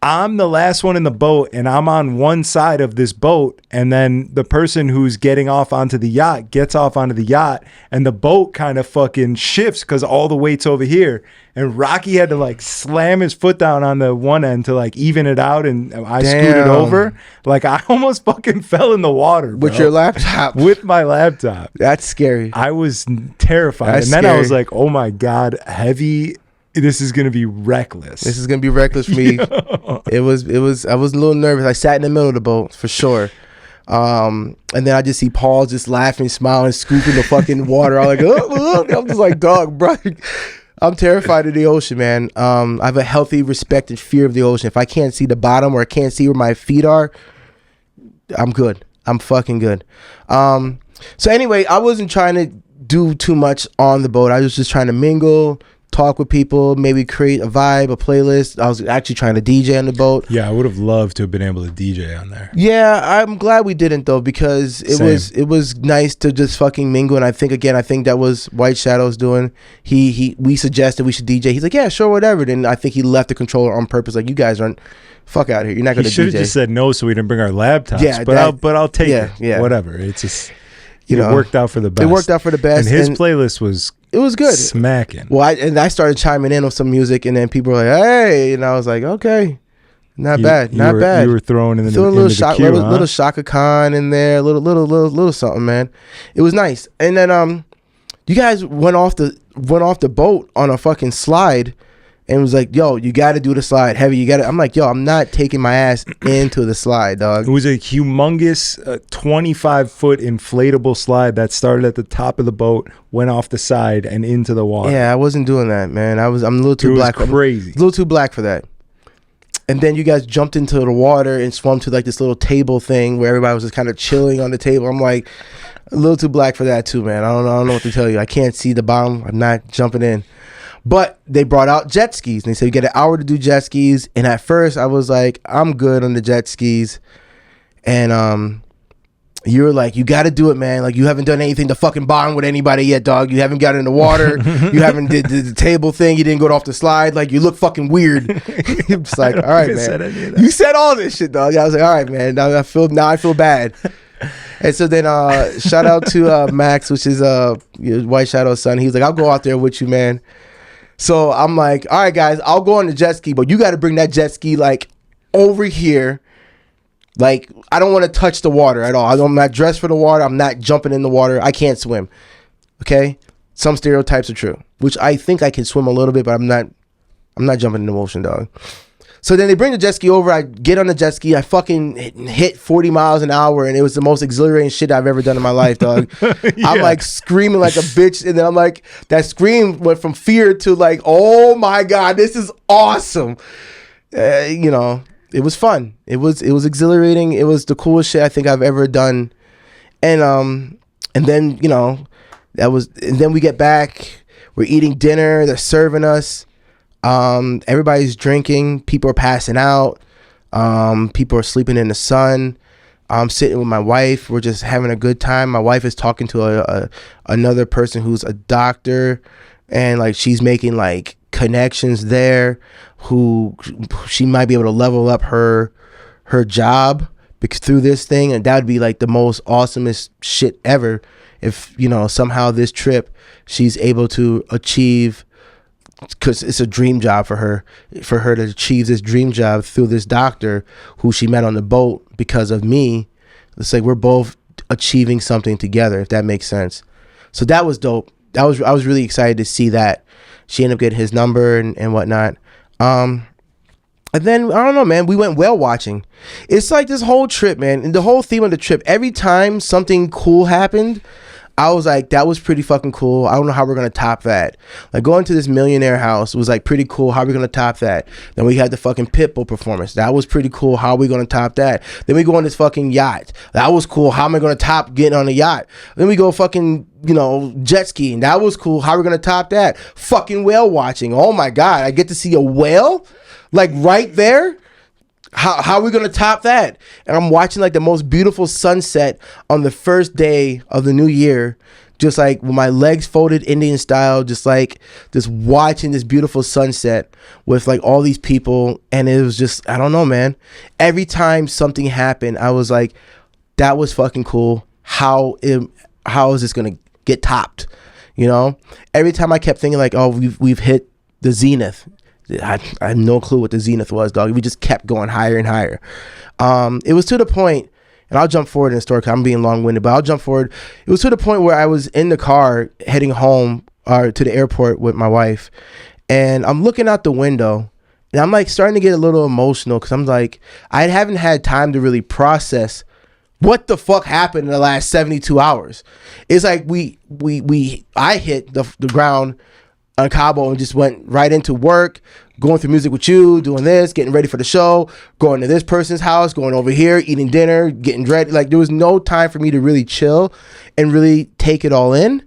I'm the last one in the boat, and I'm on one side of this boat, and then the person who's getting off onto the yacht gets off onto the yacht, and the boat kind of fucking shifts because all the weight's over here. And Rocky had to like slam his foot down on the one end to like even it out, and I scooted over. Like I almost fucking fell in the water, bro. With your laptop. With my laptop. That's scary. I was terrified. That's and then scary. I was like, oh my God, heavy. This is gonna be reckless. This is gonna be reckless for me. It was. I was a little nervous. I sat in the middle of the boat for sure. And then I just see Paul just laughing, smiling, scooping the fucking water. I'm like, I'm just like, dog, bro. I'm terrified of the ocean, man. I have a healthy respect and fear of the ocean. If I can't see the bottom or I can't see where my feet are, I'm good. I'm fucking good. So anyway, I wasn't trying to do too much on the boat. I was just trying to mingle, talk with people, maybe create a vibe, a playlist. I was actually trying to DJ on the boat. Yeah, I would have loved to have been able to DJ on there. Yeah, I'm glad we didn't though, because it was nice to just fucking mingle. And I think that was White Shadow's doing. We suggested we should DJ. He's like, yeah, sure, whatever. Then I think he left the controller on purpose. Like, you guys aren't, fuck out here. You're not going to DJ. He should have just said no, so we didn't bring our laptops. Yeah, but I'll take it. Yeah, whatever. It's just it worked out for the best. It worked out for the best. And his playlist was. It was good. Smacking. Well, I started chiming in on some music, and then people were like, hey, and I was like, okay, not bad. You were throwing in the little Shaka Khan in there, little something, man. It was nice. And then you guys went off the boat on a fucking slide, and was like, yo, you got to do the slide. Heavy, you got to. I'm like, yo, I'm not taking my ass into the slide, dog. It was a humongous 25-foot inflatable slide that started at the top of the boat, went off the side, and into the water. Yeah, I wasn't doing that, man. I'm a little too black. Crazy. A little too black for that. And then you guys jumped into the water and swam to like this little table thing where everybody was just kind of chilling on the table. I'm like, a little too black for that too, man. I don't know what to tell you. I can't see the bottom. I'm not jumping in. But they brought out jet skis. And they said you get an hour to do jet skis. And at first I was like, I'm good on the jet skis. And you were like, you got to do it, man. Like, you haven't done anything to fucking bond with anybody yet, dog. You haven't got in the water. You haven't did the table thing. You didn't go off the slide. Like, you look fucking weird. It's like, all right, man. You said all this shit, dog. I was like, all right, man. Now I feel bad. And so then shout out to Max, which is White Shadow's son. He was like, I'll go out there with you, man. So I'm like, all right, guys, I'll go on the jet ski, but you got to bring that jet ski like over here. Like, I don't want to touch the water at all. I'm not dressed for the water. I'm not jumping in the water. I can't swim. Okay? Some stereotypes are true, which I think I can swim a little bit, but I'm not jumping in the ocean, dog. So then they bring the jet ski over. I get on the jet ski. I fucking hit 40 miles an hour, and it was the most exhilarating shit I've ever done in my life, dog. Yeah. I'm like screaming like a bitch, and then I'm like, that scream went from fear to like, oh my God, this is awesome. You know. It was fun. It was exhilarating. It was the coolest shit I think I've ever done. And then, you know, and then we get back, we're eating dinner, they're serving us. Everybody's drinking, people are passing out. People are sleeping in the sun. I'm sitting with my wife, we're just having a good time. My wife is talking to another person who's a doctor, and like she's making like connections there who she might be able to level up her job because through this thing, and that would be like the most awesomest shit ever if, you know, somehow this trip she's able to achieve, because it's a dream job for her to achieve this dream job through this doctor who she met on the boat because of me. It's like we're both achieving something together, if that makes sense. So that was dope. I was really excited to see that. She ended up getting his number and whatnot. And then, I don't know, man, we went whale watching. It's like this whole trip, man, and the whole theme of the trip, every time something cool happened, I was like, that was pretty fucking cool. I don't know how we're going to top that. Like, going to this millionaire house was like pretty cool. How are we going to top that? Then we had the fucking Pitbull performance. That was pretty cool. How are we going to top that? Then we go on this fucking yacht. That was cool. How am I going to top getting on the yacht? Then we go fucking, you know, jet skiing. That was cool. How are we going to top that? Fucking whale watching. Oh my God. I get to see a whale? Like right there? How are we going to top that? And I'm watching like the most beautiful sunset on the first day of the new year, just like with my legs folded Indian style, just watching this beautiful sunset with like all these people. And it was just, I don't know, man. Every time something happened, I was like, that was fucking cool. How is this going to get topped? You know, every time I kept thinking like, oh, we've hit the zenith. I had no clue what the zenith was, dog. We just kept going higher and higher. It was to the point, and I'll jump forward in the story because I'm being long-winded, but I'll jump forward. It was to the point where I was in the car heading home to the airport with my wife, and I'm looking out the window, and I'm like starting to get a little emotional because I'm like, I haven't had time to really process what the fuck happened in the last 72 hours. It's like I hit the ground on Cabo and just went right into work, going through music with you, doing this, getting ready for the show, going to this person's house, going over here, eating dinner, getting ready. Like, there was no time for me to really chill and really take it all in.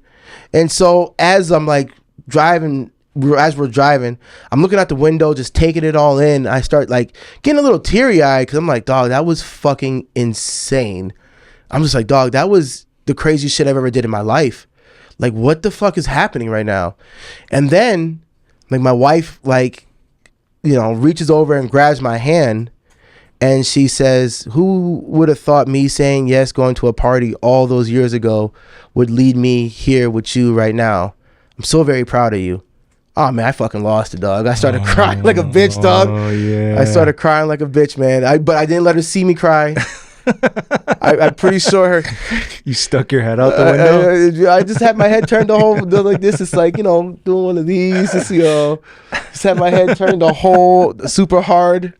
And so as I'm like driving, as we're driving, I'm looking out the window, just taking it all in. I start like getting a little teary-eyed because I'm like, dog, that was fucking insane. I'm just like, dog, that was the craziest shit I've ever did in my life. Like, what the fuck is happening right now? And then, like, my wife, like, you know, reaches over and grabs my hand, and she says, who would have thought me saying yes, going to a party all those years ago would lead me here with you right now? I'm so very proud of you. Oh, man, I fucking lost it, dog. I started crying like a bitch, dog. Oh, yeah. I started crying like a bitch, man. But I didn't let her see me cry. I'm pretty sure you stuck your head out the window. I just had my head turned the whole like this. It's like, you know, doing one of these. Just, you know, just had my head turned the whole super hard.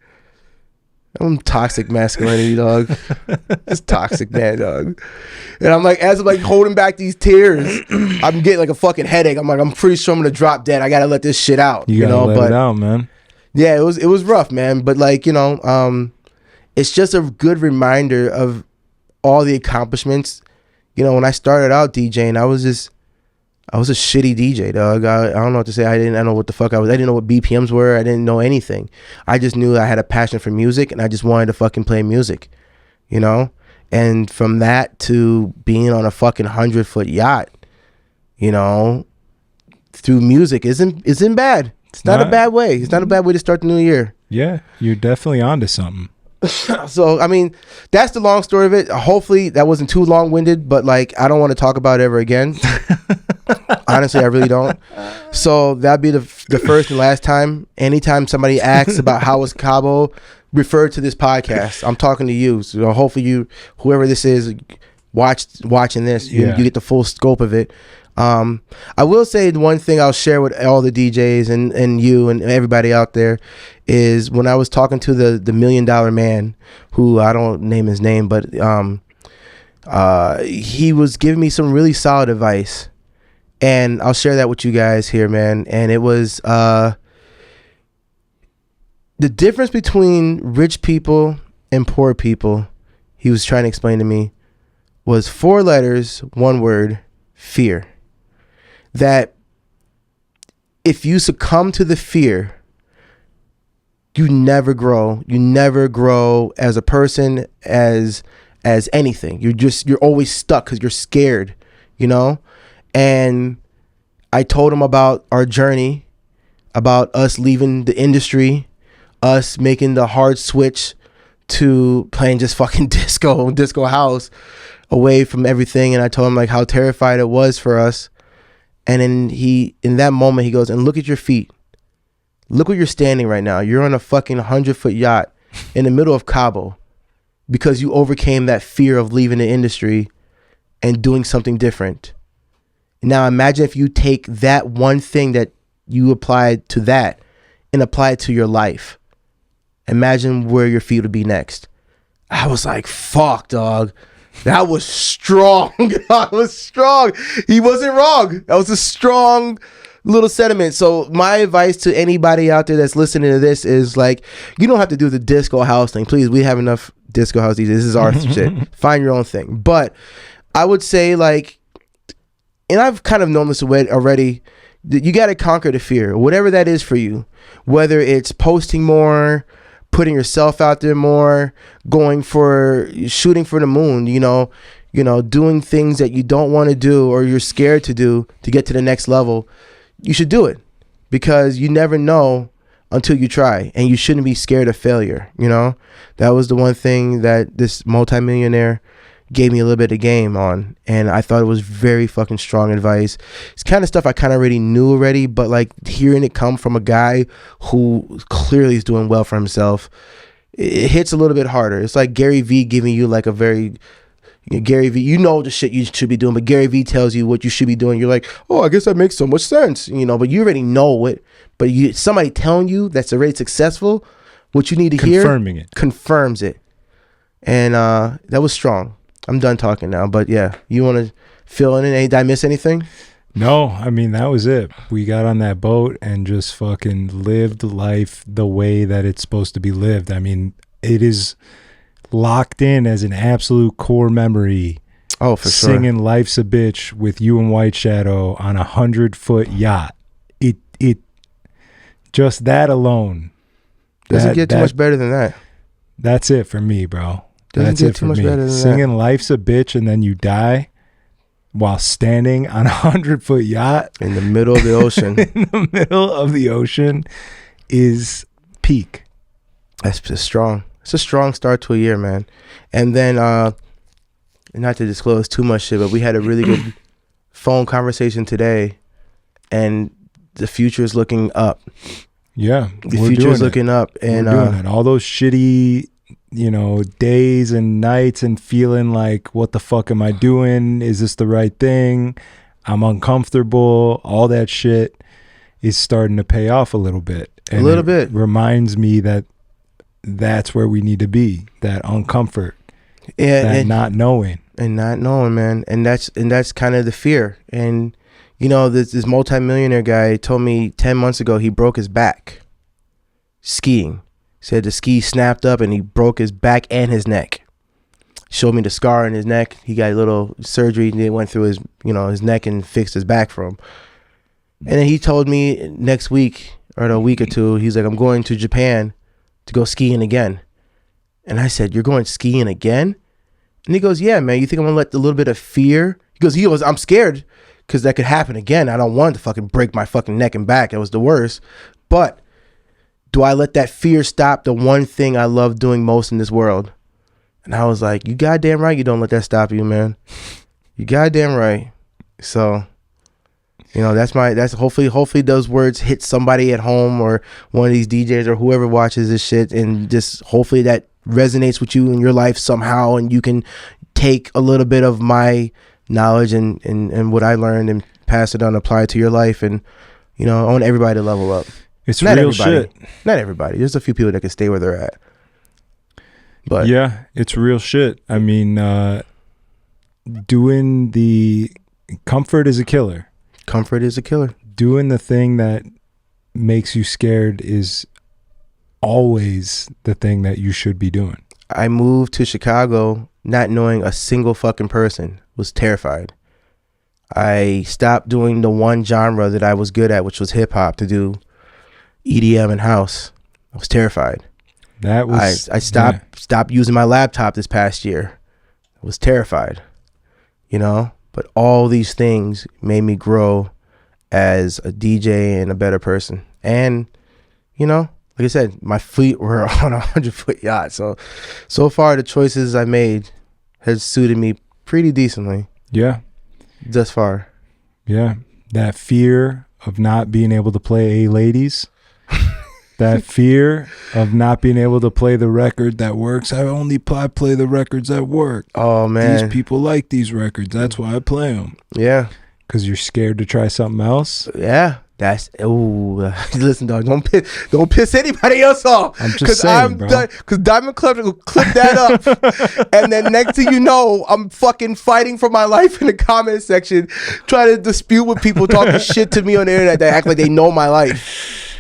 I'm toxic masculinity, dog. Just toxic man, dog. And I'm like, as I'm like holding back these tears, I'm getting like a fucking headache. I'm like, I'm pretty sure I'm gonna drop dead. I gotta let this shit out. You know, let it out, man. Yeah, it was rough, man. But like, it's just a good reminder of all the accomplishments. When I started out DJing, I was a shitty DJ, dog. I don't know what to say. I didn't know what the fuck I was. I didn't know what BPMs were. I didn't know anything. I just knew I had a passion for music, and I just wanted to fucking play music, And from that to being on a fucking 100-foot yacht, through music isn't bad. It's not a bad way. It's not a bad way to start the new year. Yeah, you're definitely onto something. So, I mean, that's the long story of it. Hopefully that wasn't too long-winded, but like, I don't want to talk about it ever again. Honestly, I really don't. So that'd be the first and last time. Anytime somebody asks about how was Cabo, refer to this podcast. I'm talking to you. So hopefully whoever this is, watching this, you get the full scope of it. I will say the one thing I'll share with all the DJs and you and everybody out there is when I was talking to the $1 million man, who I don't name his name, but he was giving me some really solid advice, and I'll share that with you guys here, man. And it was the difference between rich people and poor people. He was trying to explain to me was 4 letters, 1 word: fear. That if you succumb to the fear, you never grow. You never grow as a person, as anything. You're always stuck because you're scared, And I told him about our journey, about us leaving the industry, us making the hard switch to playing just fucking disco house, away from everything. And I told him like how terrified it was for us. And then in that moment, he goes, and look at your feet. Look where you're standing right now. You're on a fucking 100-foot yacht in the middle of Cabo because you overcame that fear of leaving the industry and doing something different. Now imagine if you take that one thing that you applied to that and apply it to your life. Imagine where your feet would be next. I was like, fuck, dog. That was strong. That was strong. He wasn't wrong. That was a strong little sentiment. So my advice to anybody out there that's listening to this is like, you don't have to do the disco house thing. Please, we have enough disco house these days. This is our shit. Find your own thing. But I would say like, and I've kind of known this already, that you got to conquer the fear, whatever that is for you, whether it's posting more, putting yourself out there more, shooting for the moon, doing things that you don't want to do or you're scared to do to get to the next level. You should do it because you never know until you try, and you shouldn't be scared of failure. That was the one thing that this multimillionaire gave me a little bit of game on, and I thought it was very fucking strong advice. It's kind of stuff I kind of already knew already, but like hearing it come from a guy who clearly is doing well for himself, it hits a little bit harder. It's like Gary Vee giving you like a very Gary Vee, the shit you should be doing, but Gary Vee tells you what you should be doing. You're like, oh, I guess that makes so much sense, but you already know it. But somebody telling you that's already successful, what you need to hear confirms it, and that was strong. I'm done talking now, but yeah, you want to fill in? Did I miss anything? No, I mean, that was it. We got on that boat and just fucking lived life the way that it's supposed to be lived. I mean, it is locked in as an absolute core memory. Oh, for sure. Singing Life's a Bitch with you and White Shadow on a 100-foot yacht. It just that alone. Doesn't get too much better than that. That's it for me, bro. Doesn't get too much better than that. Singing Life's a Bitch and then you die while standing on a 100-foot yacht in the middle of the ocean. In the middle of the ocean is peak. That's just strong. It's a strong start to a year, man. And then, not to disclose too much shit, but we had a really good phone conversation today, and the future is looking up. Yeah, the future is looking up, and we're doing it. All those shitty, days and nights and feeling like, what the fuck am I doing? Is this the right thing? I'm uncomfortable. All that shit is starting to pay off a little bit. And a little bit. Reminds me that that's where we need to be. That uncomfort. Yeah, that not knowing. And not knowing, man. And that's kind of the fear. And this multimillionaire guy told me 10 months ago he broke his back. skiing. Said the ski snapped up and he broke his back and his neck. Showed me the scar in his neck. He got a little surgery and it went through his, his neck and fixed his back for him. And then he told me next week or a week or two, he's like, I'm going to Japan to go skiing again. And I said, you're going skiing again? And he goes, yeah, man, you think I'm going to let a little bit of fear? He goes, I'm scared because that could happen again. I don't want to fucking break my fucking neck and back. That was the worst. But do I let that fear stop the one thing I love doing most in this world? And I was like, you goddamn right you don't let that stop you, man. You goddamn right. So, that's hopefully those words hit somebody at home or one of these DJs or whoever watches this shit, and just hopefully that resonates with you in your life somehow, and you can take a little bit of my knowledge and what I learned and pass it on, apply it to your life. And I want everybody to level up. It's not real shit. Not everybody. There's a few people that can stay where they're at. But yeah, it's real shit. I mean, doing the comfort is a killer. Comfort is a killer. Doing the thing that makes you scared is always the thing that you should be doing. I moved to Chicago not knowing a single fucking person. Was terrified. I stopped doing the one genre that I was good at, which was hip hop, to do EDM and house. I was terrified. That was I stopped using my laptop this past year. I was terrified. But all these things made me grow as a DJ and a better person. And like I said, my feet were on a 100-foot yacht. So far the choices I made has suited me pretty decently. Yeah. Thus far. Yeah. That fear of not being able to play ladies. That fear of not being able to play the record that works. I play the records that work. Oh, man. These people like these records. That's why I play them. Yeah. Because you're scared to try something else? Yeah. Listen, dog, don't piss anybody else off. I'm just saying, bro. Because Diamond Club will clip that up, and then next thing you know, I'm fucking fighting for my life in the comment section, trying to dispute with people talking shit to me on the internet that act like they know my life.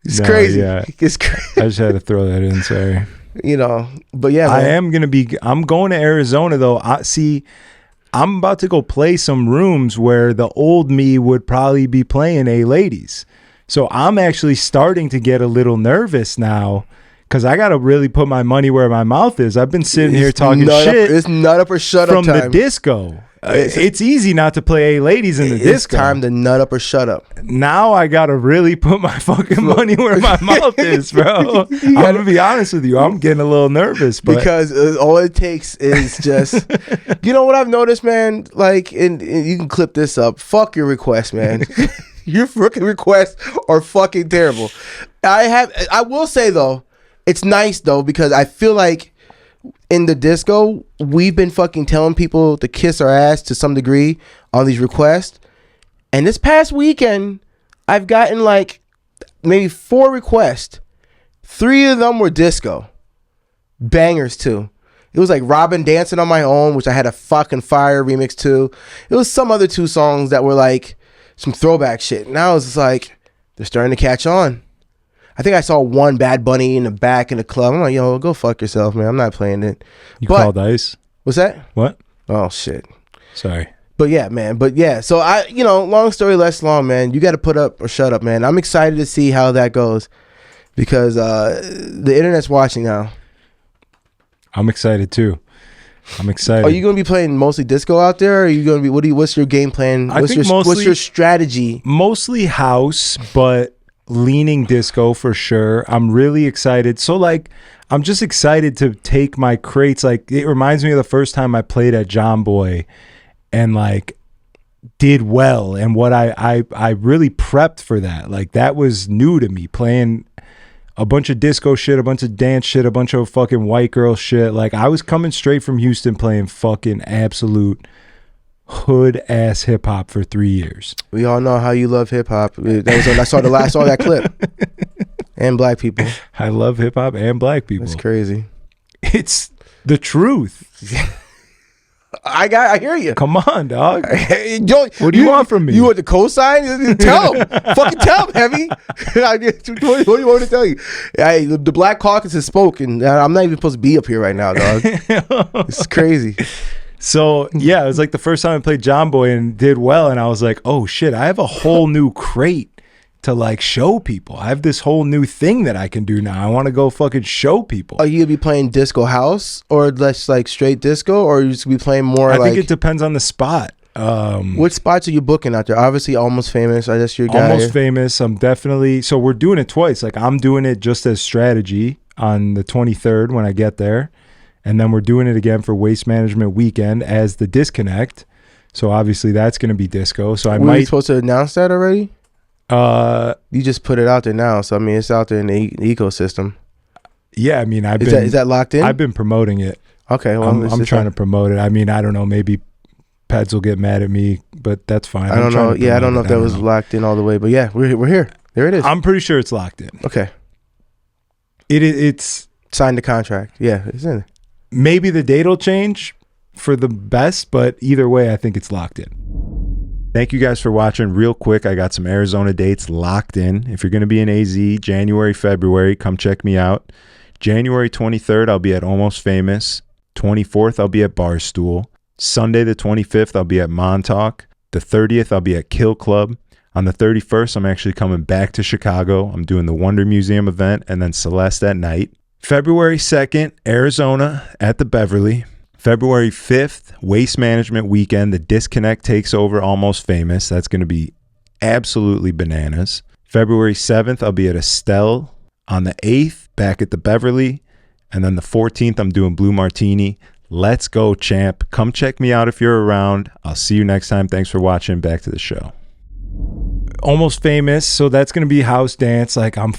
It's crazy. Yeah. It's crazy. I just had to throw that in. Sorry. But yeah, man. I'm going to Arizona though. I'm about to go play some rooms where the old me would probably be playing ladies. So I'm actually starting to get a little nervous now because I got to really put my money where my mouth is. I've been sitting here talking shit. It's nut up or shut up from time. The disco. It's easy not to play ladies in the disco. It's time to nut up or shut up. Now I got to really put my fucking money where my mouth is, bro. I'm going to be honest with you. I'm getting a little nervous. Because all it takes is just, what I've noticed, man? Like, and you can clip this up. Fuck your request, man. Your freaking requests are fucking terrible. I will say, though, it's nice, though, because I feel like in the disco, we've been fucking telling people to kiss our ass to some degree on these requests. And this past weekend, I've gotten like maybe 4 requests. 3 of them were disco. Bangers too. It was like Robin Dancing on My Own, which I had a fucking fire remix to. It was some other 2 songs that were like some throwback shit. And I was just like, they're starting to catch on. I think I saw one Bad Bunny in the back in the club. I'm like, yo, go fuck yourself, man. I'm not playing it. You called ICE? What's that? What? Oh, shit. Sorry. But yeah, man. So long story less long, man. You got to put up or shut up, man. I'm excited to see how that goes because the internet's watching now. I'm excited too. I'm excited. Are you going to be playing mostly disco out there? Or are you going to be, what's your game plan? What's your strategy? Mostly house, but leaning disco for sure. I'm really excited. So like, I'm just excited to take my crates. Like, it reminds me of the first time I played at John Boy and like did well. And what I really prepped for that. Like, that was new to me, playing a bunch of disco shit, a bunch of dance shit, a bunch of fucking white girl shit. Like, I was coming straight from Houston playing fucking absolute hood ass hip hop for 3 years. We all know how you love hip hop. I saw that clip. And black people. I love hip hop and black people. That's crazy. It's the truth. I hear you. Come on, dog. What do you want from me? You want the cosign? Tell him. Fucking tell him, Heavy. What do you want me to tell you? The Black Caucus has spoken. I'm not even supposed to be up here right now, dog. It's crazy. So, yeah, it was like the first time I played John Boy and did well. And I was like, oh, shit, I have a whole new crate to like show people. I have this whole new thing that I can do now. I want to go fucking show people. Are you gonna be playing disco house or less like straight disco, or are you just gonna be playing more? I think it depends on the spot. What spots are you booking out there? Obviously, Almost Famous. I guess your guy. Almost Famous. I'm definitely. So we're doing it twice. Like I'm doing it just as strategy on the 23rd when I get there, and then we're doing it again for Waste Management Weekend as the Disconnect. So obviously that's gonna be disco. So Were you supposed to announce that already? You just put it out there now, so I mean it's out there in the ecosystem. Yeah, I mean is that locked in? I've been promoting it. Okay, well I'm trying to promote it. I mean, I don't know, maybe Peds will get mad at me, but that's fine. I don't know. Yeah, I don't know if that was locked in all the way, but yeah, we're here. There it is. I'm pretty sure it's locked in. Okay. It's signed the contract. Yeah, it's in. Maybe the date will change for the best, but either way, I think it's locked in. Thank you guys for watching. Real quick, I got some Arizona dates locked in. If you're going to be in AZ, January, February, come check me out. January 23rd, I'll be at Almost Famous. 24th, I'll be at Barstool. Sunday the 25th, I'll be at Montauk. The 30th, I'll be at Kill Club. On the 31st, I'm actually coming back to Chicago. I'm doing the Wonder Museum event and then Celeste at night. February 2nd, Arizona at the Beverly. February 5th, Waste Management Weekend. The Disconnect takes over Almost Famous. That's going to be absolutely bananas. February 7th, I'll be at Estelle. On the 8th, back at the Beverly. And then the 14th, I'm doing Blue Martini. Let's go, champ. Come check me out if you're around. I'll see you next time. Thanks for watching. Back to the show. Almost Famous. So that's going to be house dance. Like I'm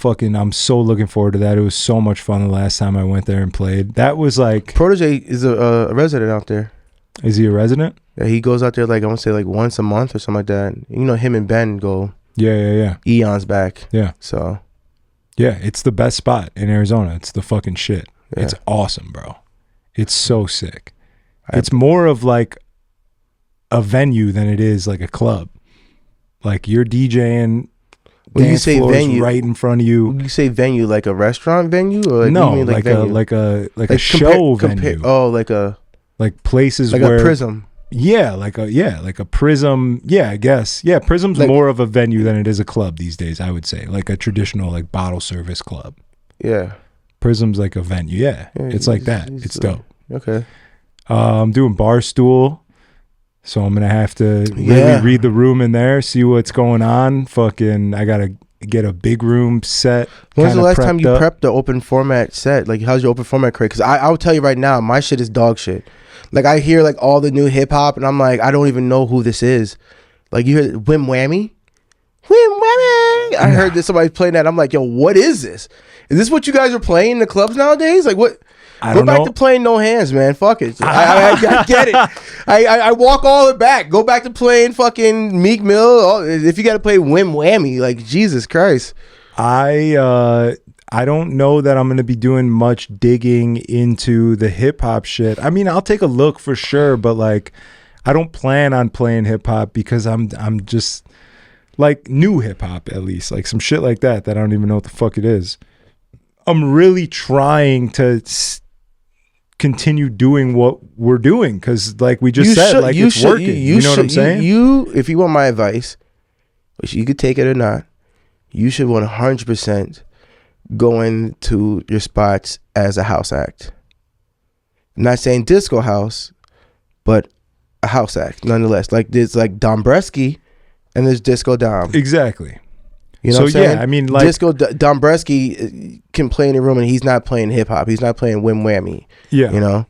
so looking forward to that. It was so much fun the last time I went there and played. That was like Protege is a resident out there. Is he a resident? Yeah, he goes out there like I want to say like once a month or something like that. You know, him and Ben go. Yeah. Eons back. Yeah. So. Yeah, it's the best spot in Arizona. It's the fucking shit. Yeah. It's awesome, bro. It's so sick. It's more of like a venue than it is like a club. Like you're DJing, when you say venue, right in front of you. When you say venue, like a restaurant venue, or no, you mean like a show venue. Like places like where a Prism. Yeah, like a Prism. Yeah, I guess. Yeah, Prism's like, more of a venue than it is a club these days. I would say like a traditional like bottle service club. Yeah, Prism's like a venue. Yeah, it's like that. It's dope. Okay. I'm doing Barstool. So I'm going to have to really read the room in there, see what's going on. Fucking, I got to get a big room set. When's the last time you prepped the open format set? Like, how's your open format crate? Because I'll tell you right now, my shit is dog shit. Like, I hear, like, all the new hip-hop, and I'm like, I don't even know who this is. Like, you hear Wham Whammy? Wham Whammy! I heard that somebody playing that. I'm like, yo, what is this? Is this what you guys are playing in the clubs nowadays? Like, what? Go back to playing No Hands, man. Fuck it. I get it. I walk all it back. Go back to playing fucking Meek Mill. If you got to play Wham Whammy, like Jesus Christ. I don't know that I'm going to be doing much digging into the hip hop shit. I mean, I'll take a look for sure, but like, I don't plan on playing hip hop because I'm just like new hip hop at least, like some shit like that I don't even know what the fuck it is. I'm really trying to continue doing what we're doing because like we just said, like it's working. You know what I'm saying? If you want my advice, which you could take it or not, you should 100% go into your spots as a house act. I'm not saying disco house, but a house act nonetheless. Like there's like Dombresky and there's Disco Dom. Exactly. You know what I'm saying? Yeah, I mean, like Disco Dombresky can play in the room and he's not playing hip hop. He's not playing Wham Whammy. Yeah. You know?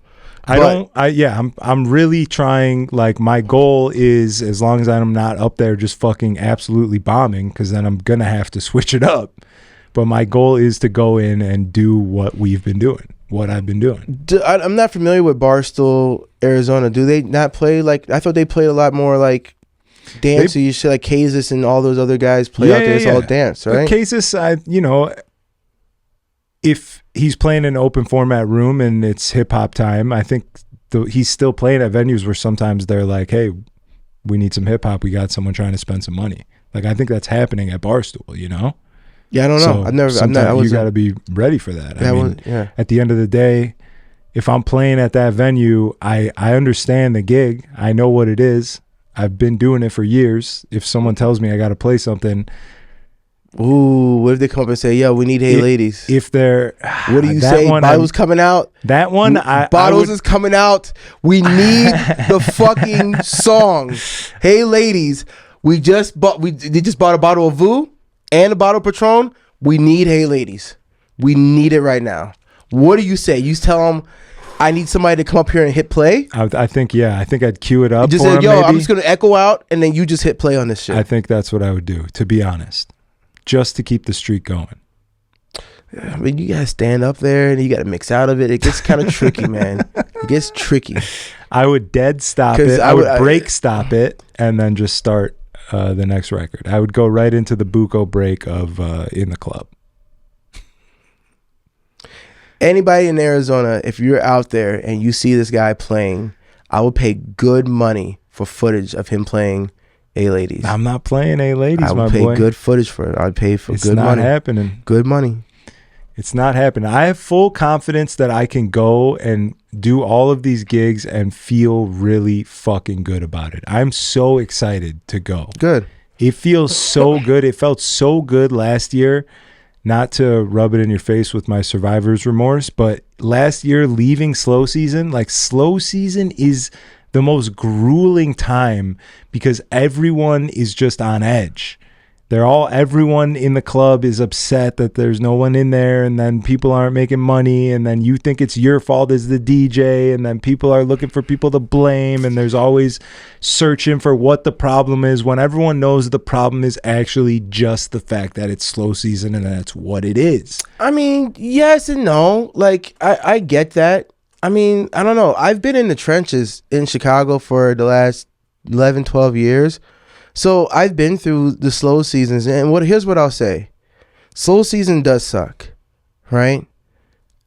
I'm really trying, like my goal is, as long as I'm not up there just fucking absolutely bombing, because then I'm gonna have to switch it up. But my goal is to go in and do what we've been doing, what I've been doing. I'm not familiar with Barstool, Arizona. Do they not play like, I thought they played a lot more like dance, you should like Kasis and all those other guys play out there. It's all dance, right? Kasis, if he's playing an open format room and it's hip hop time, I think he's still playing at venues where sometimes they're like, hey, we need some hip hop. We got someone trying to spend some money. Like, I think that's happening at Barstool, you know? Yeah, I don't know. So you got to be ready for that. Yeah, I mean, at the end of the day, if I'm playing at that venue, I understand the gig. I know what it is. I've been doing it for years. If someone tells me I got to play something, ooh, what if they come up and say, yo, we need Hey Ladies? If they're, what do you say? Bottles coming out? That one, Bottles is coming out. We need the fucking song. Hey Ladies, they just bought a bottle of Vu and a bottle of Patron. We need Hey Ladies. We need it right now. What do you say? You tell them, I need somebody to come up here and hit play. I think I'd cue it up. Just for say, him, yo, maybe. I'm just gonna echo out, and then you just hit play on this shit. I think that's what I would do, to be honest, just to keep the streak going. I mean, you gotta stand up there and you gotta mix out of it. It gets kind of tricky, man. It gets tricky. I would dead stop it. I would break stop it, and then just start the next record. I would go right into the Buko break of In the Club. Anybody in Arizona, if you're out there and you see this guy playing, I would pay good money for footage of him playing A Ladies. I'm not playing A Ladies, my boy. I would pay good footage for it. I'd pay for good money. It's not happening. Good money. It's not happening. I have full confidence that I can go and do all of these gigs and feel really fucking good about it. I'm so excited to go. Good. It feels so good. It felt so good last year. Not to rub it in your face with my survivor's remorse, but last year leaving slow season, like slow season is the most grueling time because everyone is just on edge. Everyone in the club is upset that there's no one in there, and then people aren't making money, and then you think it's your fault as the DJ, and then people are looking for people to blame, and there's always searching for what the problem is when everyone knows the problem is actually just the fact that it's slow season and that's what it is. I mean, yes and no. Like, I get that. I mean, I don't know. I've been in the trenches in Chicago for the last 11, 12 years. So I've been through the slow seasons, and here's what I'll say: slow season does suck, right?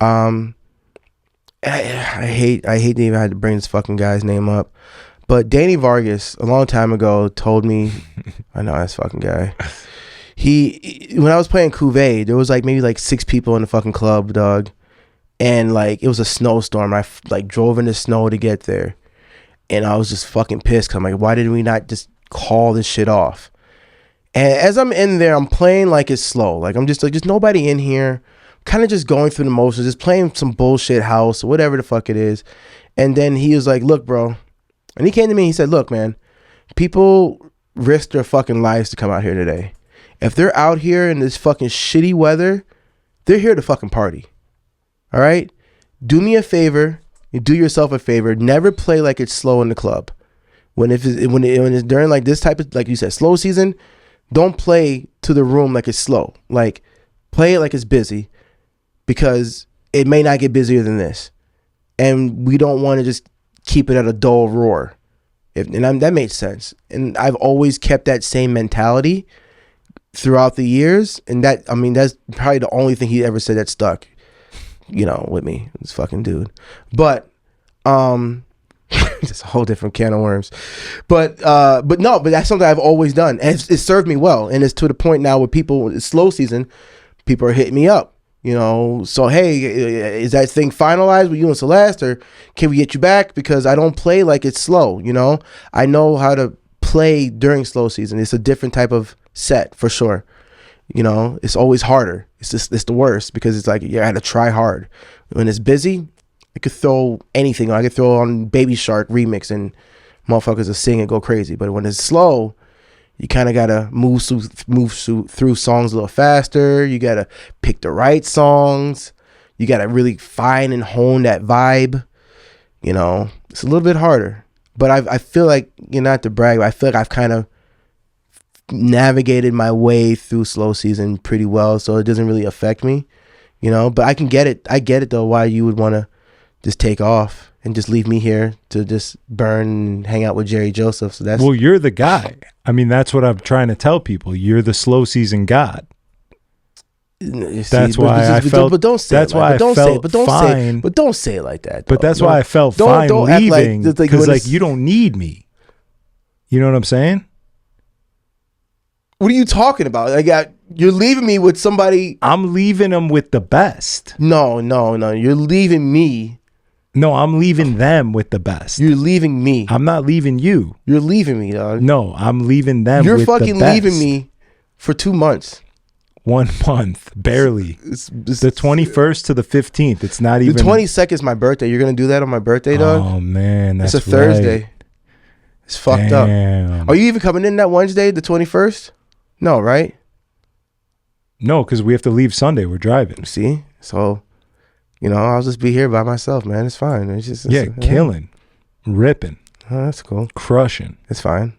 I hate to even have to bring this fucking guy's name up, but Danny Vargas a long time ago told me, I know this fucking guy. When I was playing Cuvée, there was maybe 6 people in the fucking club, dog, and it was a snowstorm. I drove in the snow to get there, and I was just fucking pissed. 'Cause I'm like, why did we not just call this shit off? And as I'm in there, I'm playing like it's slow. I'm just just nobody in here, kind of just going through the motions, just playing some bullshit house or whatever the fuck it is. And then he was like, look, bro. And he came to me, he said, look, man, people risk their fucking lives to come out here today. If they're out here in this fucking shitty weather, they're here to fucking party. All right? Do me a favor, do yourself a favor, never play like it's slow in the club. When it's during this type of, like you said, slow season, don't play to the room like it's slow. Play it like it's busy, because it may not get busier than this, and we don't want to just keep it at a dull roar. That makes sense. And I've always kept that same mentality throughout the years, and that's probably the only thing he ever said that stuck, with me. This fucking dude, but just a whole different can of worms. But that's something I've always done, and it served me well. And it's to the point now where it's slow season, people are hitting me up, so hey, is that thing finalized with you and Celeste, or can we get you back? Because I don't play like it's slow. I know how to play during slow season. It's a different type of set for sure. It's always harder. It's the worst, because it's I had to try hard. When it's busy, I could throw anything. I could throw on Baby Shark remix and motherfuckers will sing and go crazy. But when it's slow, you kind of gotta move through songs a little faster. You gotta pick the right songs. You gotta really find and hone that vibe. It's a little bit harder. But I feel like, not to brag, but I feel like I've kind of navigated my way through slow season pretty well, so it doesn't really affect me. But I can get it. I get it though, why you would want to just take off and just leave me here to just burn and hang out with Jerry Joseph. So that's, well, you're the guy. That's what I'm trying to tell people. You're the slow season god. That's why I felt. But don't say that's it like, why but don't I say felt it, but don't fine. say it, but don't say it like that. But that's why I felt fine leaving because like you don't need me. You know what I'm saying? What are you talking about? You're leaving me with somebody. I'm leaving them with the best. No. You're leaving me. No, I'm leaving them with the best. You're leaving me. I'm not leaving you. You're leaving me, dog. No, I'm leaving them. You're with fucking the best. leaving me for 2 months. 1 month, barely. It's the 21st to the 15th. It's not even. The 22nd is my birthday. You're gonna do that on my birthday, dog? Oh man, that's it's a Thursday. Right. It's fucked Damn. up. Are you even coming in that Wednesday, the 21st? No, right? No, because we have to leave Sunday. We're driving. See, so I'll just be here by myself, man. It's fine. It's killing, ripping. Oh, that's cool. Crushing. It's fine.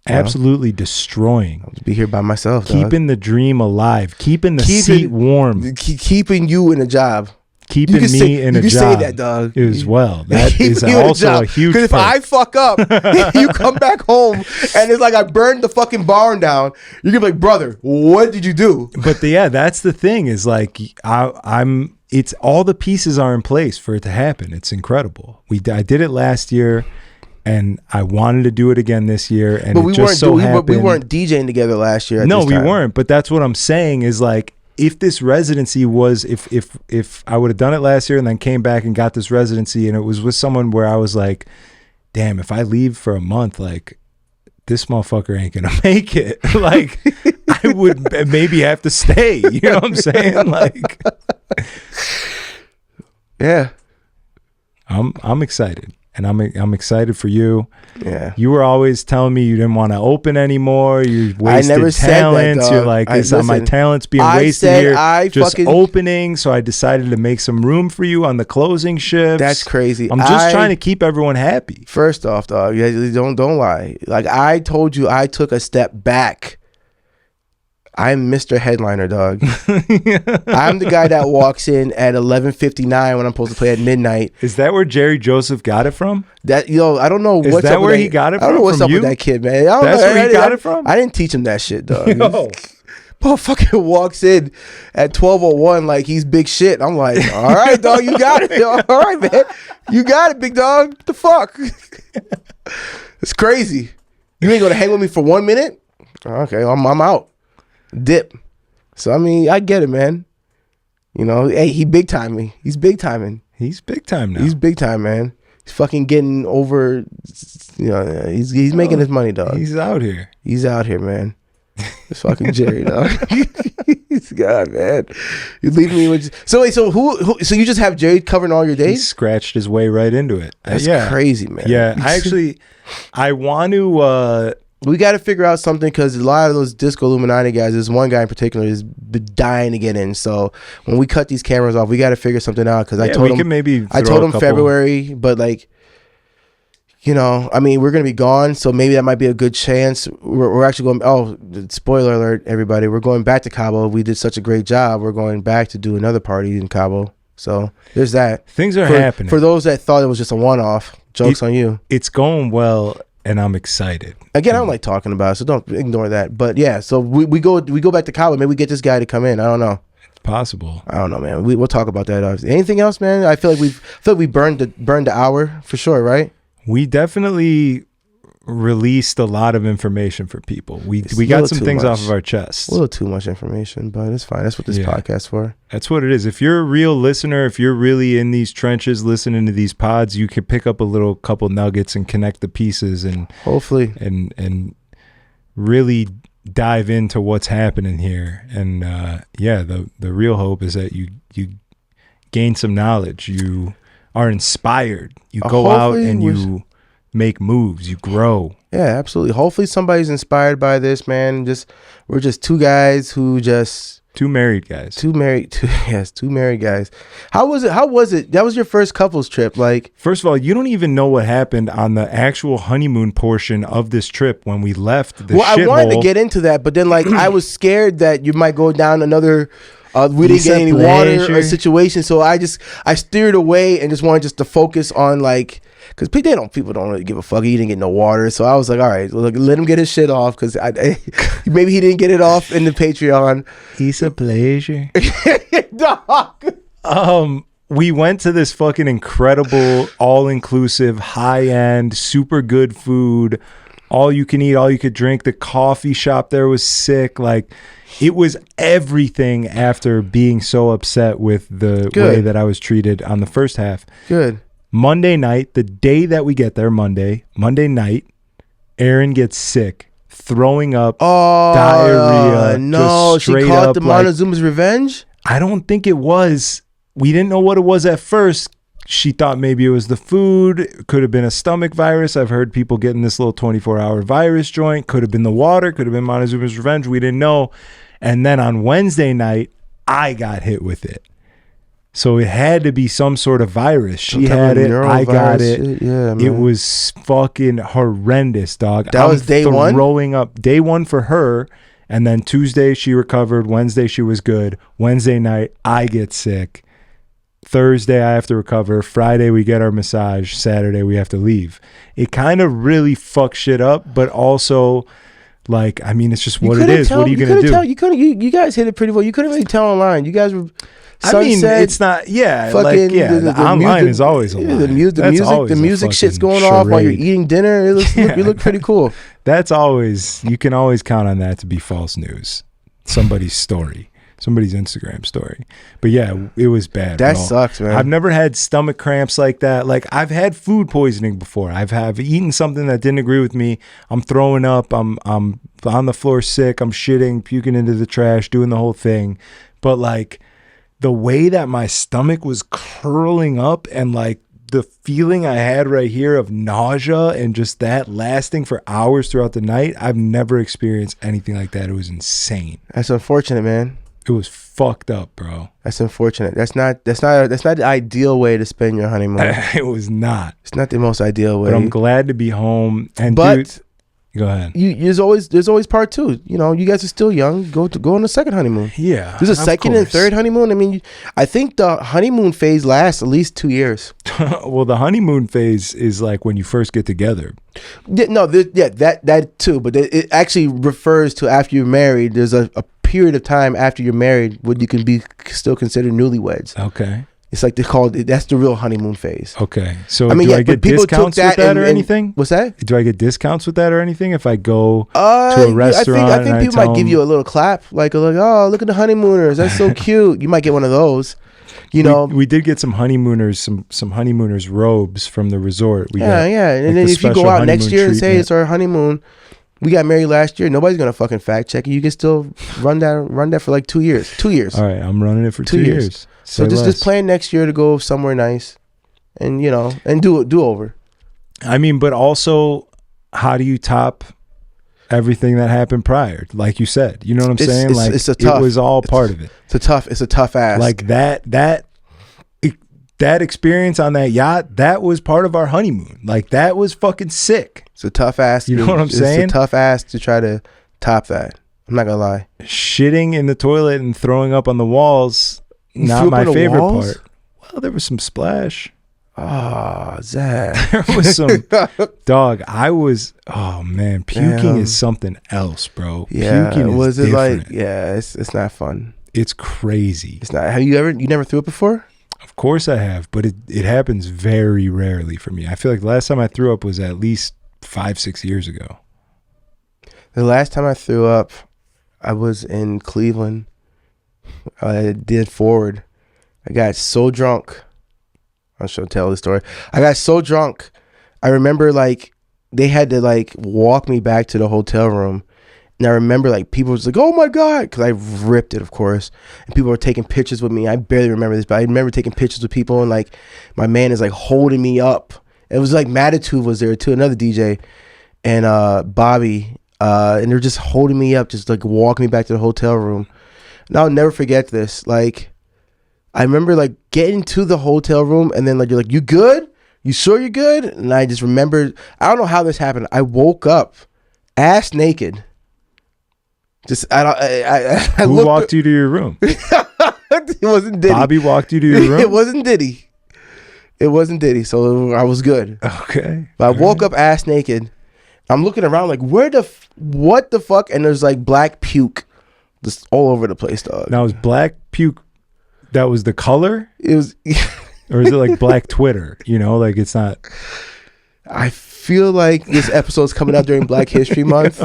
Absolutely destroying. I'll just be here by myself. Keeping the dream alive. Keeping the seat warm. Keeping you in a job. Keeping me in a job. You say that, dog. As well. That is also a huge Because if I fuck up, you come back home and it's like I burned the fucking barn down. You're gonna be like, brother, what did you do? But that's the thing is like it's all the pieces are in place for it to happen. It's incredible. I did it last year. And I wanted to do it again this year, and but we weren't DJing together last year. No, we weren't. But that's what I'm saying is like, if this residency was, if I would have done it last year and then came back and got this residency, and it was with someone where I was like, damn, if I leave for a month, like this motherfucker ain't gonna make it. Like I would maybe have to stay. You know what I'm saying? Like, yeah, I'm excited. And I'm excited for you. Yeah. You were always telling me you didn't want to open anymore. You wasted I never talents. Said that, You're like, my talents being wasted here. Just opening. So I decided to make some room for you on the closing shifts. That's crazy. I'm just trying to keep everyone happy. First off, dog, don't lie. Like I told you, I took a step back. I'm Mr. Headliner, dog. I'm the guy that walks in at 11:59 when I'm supposed to play at midnight. Is that where Jerry Joseph got it from? I don't know. Is that where he got it from? I don't know what's up with that kid, man. That's where he got it from? I didn't teach him that shit, dog. No. Paul fucking walks in at 12:01 like he's big shit. I'm like, all right, dog, you got it. All right, man. You got it, big dog. What the fuck? It's crazy. You ain't gonna hang with me for 1 minute? Okay, I'm out. Dip. So I mean, I get it, man. Hey, he big time me. He's big timing. He's big time now. He's big time, man. He's fucking getting over. He's making his money, dog. He's out here. He's out here, man. It's fucking Jerry, dog. God, man. You leave me with. So wait, so who? So you just have Jerry covering all your days? He scratched his way right into it. That's crazy, man. Yeah, I want to. We got to figure out something because a lot of those Disco Illuminati guys, there's one guy in particular who's been dying to get in. So when we cut these cameras off, we got to figure something out because I told him February, but like, I mean, we're going to be gone. So maybe that might be a good chance. We're actually going, spoiler alert, everybody. We're going back to Cabo. We did such a great job. We're going back to do another party in Cabo. So there's that. Things are happening. For those that thought it was just a one-off, joke's on you. It's going well. And I'm excited. Again, I don't like talking about it, so don't ignore that. But yeah, so we go back to Cabo. Maybe we get this guy to come in. I don't know. It's possible. I don't know, man. We'll talk about that. Anything else, man? I feel like we burned the hour for sure, right? We definitely released a lot of information for people. We got some things off of our chests. A little too much information, but it's fine. That's what this podcast's for. That's what it is. If you're a real listener, if you're really in these trenches listening to these pods, you can pick up a couple nuggets and connect the pieces and hopefully and really dive into what's happening here. And the real hope is that you gain some knowledge. You are inspired. You go out and you make moves, you grow. Yeah, absolutely. Hopefully somebody's inspired by this, man. We're just two guys who two married guys. Two married guys. How was it? That was your first couples trip. Like, first of all, you don't even know what happened on the actual honeymoon portion of this trip when we left the I wanted to get into that, but then like I was scared that you might go down another we didn't get any water or situation, so I steered away and just wanted to focus on like, because people don't really give a fuck. He didn't get no water, so I was like, all right, look, let him get his shit off, because maybe he didn't get it off in the Patreon. He's a pleasure. Dog. We went to this fucking incredible, all-inclusive, high-end, super good food, all you can eat, all you could drink. The coffee shop there was sick. Like, it was everything after being so upset with the way that I was treated on the first half. Good. Monday night, the day that we get there, Monday night, Aaron gets sick, throwing up, diarrhea. No, she called the Montezuma's revenge? I don't think it was. We didn't know what it was at first. She thought maybe it was the food. It could have been a stomach virus. I've heard people getting this little 24-hour virus joint. Could have been the water. Could have been Montezuma's revenge. We didn't know. And then on Wednesday night, I got hit with it. So it had to be some sort of virus. She had it. I got it. Shit. Yeah, man. It was fucking horrendous, dog. That was day one? Throwing up. Day one for her. And then Tuesday, she recovered. Wednesday, she was good. Wednesday night, I get sick. Thursday, I have to recover. Friday, we get our massage. Saturday, we have to leave. It kind of really fucks shit up, but also, like, I mean, it's just what it is. What are you going to do? You guys hit it pretty well. You couldn't really tell online. You guys were... I mean, it's not, yeah, fucking, like, yeah, the online is always a lie. The music shit's going off while you're eating dinner. You look pretty cool. That's always, you can always count on that to be false news. Somebody's story. Somebody's Instagram story. But yeah, it was bad. That sucks, man. I've never had stomach cramps like that. Like, I've had food poisoning before. I've eaten something that didn't agree with me. I'm throwing up. I'm on the floor sick. I'm shitting, puking into the trash, doing the whole thing. But like, the way that my stomach was curling up and like the feeling I had right here of nausea and just that lasting for hours throughout the night, I've never experienced anything like that. It was insane. That's unfortunate, man. It was fucked up, bro. That's unfortunate. That's not the ideal way to spend your honeymoon. It was not. It's not the most ideal way. But I'm glad to be home. And but dude, go ahead. There's always part two. You know, you guys are still young. Go on a second honeymoon. Yeah. There's a second and third honeymoon. I mean, I think the honeymoon phase lasts at least 2 years. Well, the honeymoon phase is like when you first get together. Yeah, no, that too. But it actually refers to after you're married. There's a period of time after you're married when you can be still considered newlyweds. Okay. It's like that's the real honeymoon phase. Okay. So I mean, do I get discounts with that or anything? What's that? Do I get discounts with that or anything if I go to a restaurant? I think people might give you a little clap, like, oh, look at the honeymooners. That's so cute. You might get one of those. You know, we did get some honeymooners, some honeymooners robes from the resort. Yeah. And like then if you go out next year and say it's our honeymoon, we got married last year, nobody's gonna fucking fact check it. You can still run that for like 2 years. 2 years. All right, I'm running it for 2 years. So just plan next year to go somewhere nice, and do over. I mean, but also, how do you top everything that happened prior? Like you said, you know what I'm saying? Like, it was all part of it. It's a tough ask. Like that experience on that yacht, that was part of our honeymoon. Like, that was fucking sick. It's a tough ask. You know what I'm saying? It's a tough ask to try to top that. I'm not gonna lie. Shitting in the toilet and throwing up on the walls, not my favorite part. Well, there was some splash. Oh, Zach. There was some dog. Oh man, puking is something else, bro. Yeah. Puking is different. Like? Yeah, it's not fun. It's crazy. It's not. You never threw it before? Of course I have, but it happens very rarely for me. I feel like the last time I threw up was at least 5-6 years ago. The last time I threw up, I was in Cleveland. I did Forward. I got so drunk. I should tell the story. I got so drunk. I remember like they had to like walk me back to the hotel room. And I remember like people was like, oh my God, because I ripped it, of course. And people were taking pictures with me. I barely remember this, but I remember taking pictures with people, and like my man is like holding me up. It was like Matitude was there too, another DJ, and Bobby, and they're just holding me up, just like walking me back to the hotel room. And I'll never forget this. Like, I remember like getting to the hotel room, and then like you're like, you good? You sure you're good? And I just remember, I don't know how this happened. I woke up ass naked. Just Who walked you to your room? It wasn't Diddy. Bobby walked you to your room? It wasn't Diddy. It wasn't Diddy, so I was good. Okay. But I woke up ass naked. I'm looking around like, what the fuck? And there's like black puke just all over the place, dog. Now, is black puke, that was the color? It was... Or is it like black Twitter? You know, like it's not... I feel like this episode's coming out during Black History Month.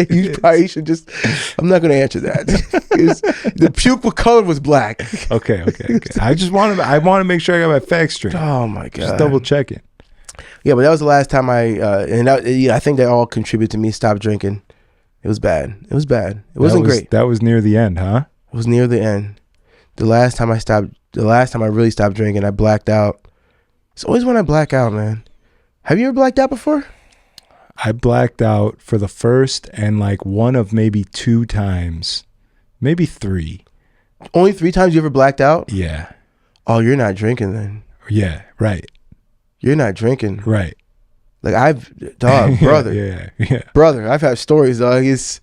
You probably should just... I'm not going to answer that. The puke color was black. Okay. I want to make sure I got my facts straight. Oh, my God. Just double check it. Yeah, but that was the last time I think they all contributed to me stop drinking. It was bad. It wasn't great. That was near the end, huh? It was near the end. The last time I really stopped drinking, I blacked out. It's always when I black out, man. Have you ever blacked out before? I blacked out for the first and like one of maybe 2 times, maybe 3. Only 3 times you ever blacked out? Yeah. Oh, you're not drinking then. Yeah, right. You're not drinking. Right. Like brother. Yeah. Brother, I've had stories, dog. That's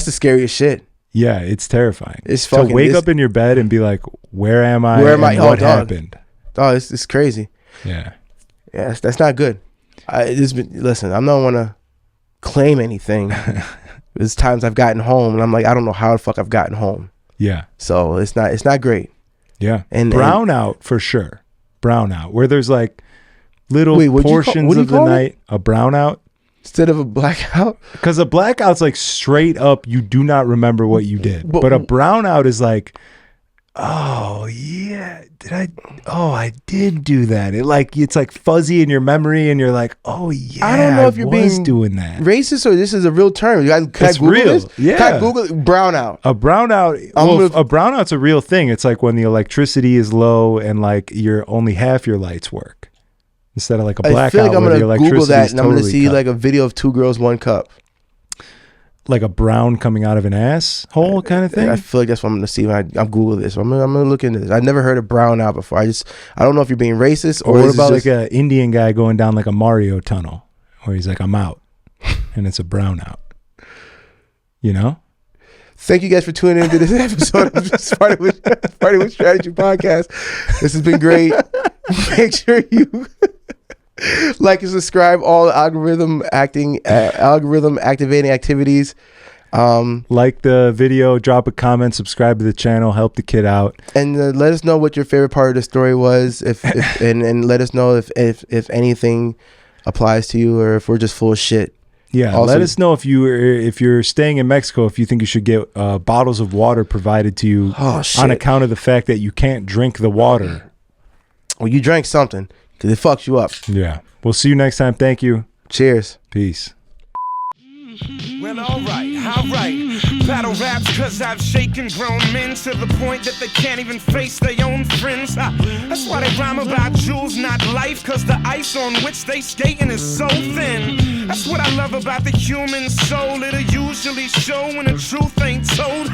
the scariest shit. Yeah, it's terrifying. It's fucking... To wake up in your bed and be like, where am I? What happened? Oh, it's crazy. Yeah. Yeah, that's not good. Listen, I'm not want to claim anything. There's times I've gotten home and I'm like, I don't know how the fuck I've gotten home. Yeah. So it's not great. Yeah. And brownout for sure. Brownout, where there's like little portions of the night. A brownout. Instead of a blackout? Because a blackout's like straight up, you do not remember what you did. But a brownout is like, oh yeah, I did do that. It's like fuzzy in your memory and you're like, oh yeah, I don't know if you're being doing that racist or this is a real term. Can I Google real. This? Yeah. Can I Google brownout? A brownout, a brownout's a real thing. It's like when the electricity is low and like only half your lights work. Instead of like a blackout, I feel like I'm gonna Google that and I'm gonna see like a video of 2 girls, 1 cup, like a brown coming out of an asshole kind of thing. I feel like that's what I'm gonna see when I'm Google this. I'm gonna look into this. I've never heard of brownout before. I don't know if you're being racist or what about like an Indian guy going down like a Mario tunnel where he's like, I'm out, and it's a brownout. You know. Thank you guys for tuning into this episode of Party with Strategy Podcast. This has been great. Make sure you like and subscribe all algorithm activating activities. Like the video, drop a comment, subscribe to the channel, help the kid out, and let us know what your favorite part of the story was. And let us know if anything applies to you or if we're just full of shit. Yeah, also, let us know if you're staying in Mexico, if you think you should get bottles of water provided to you on account of the fact that you can't drink the water. Well, you drank something because it fucks you up. Yeah. We'll see you next time. Thank you. Cheers. Peace. Well, all right. Battle raps cause I've shaken grown men to the point that they can't even face their own friends. That's why they rhyme about jewels, not life, cause the ice on which they skating is so thin. That's what I love about the human soul. It'll usually show when the truth ain't told.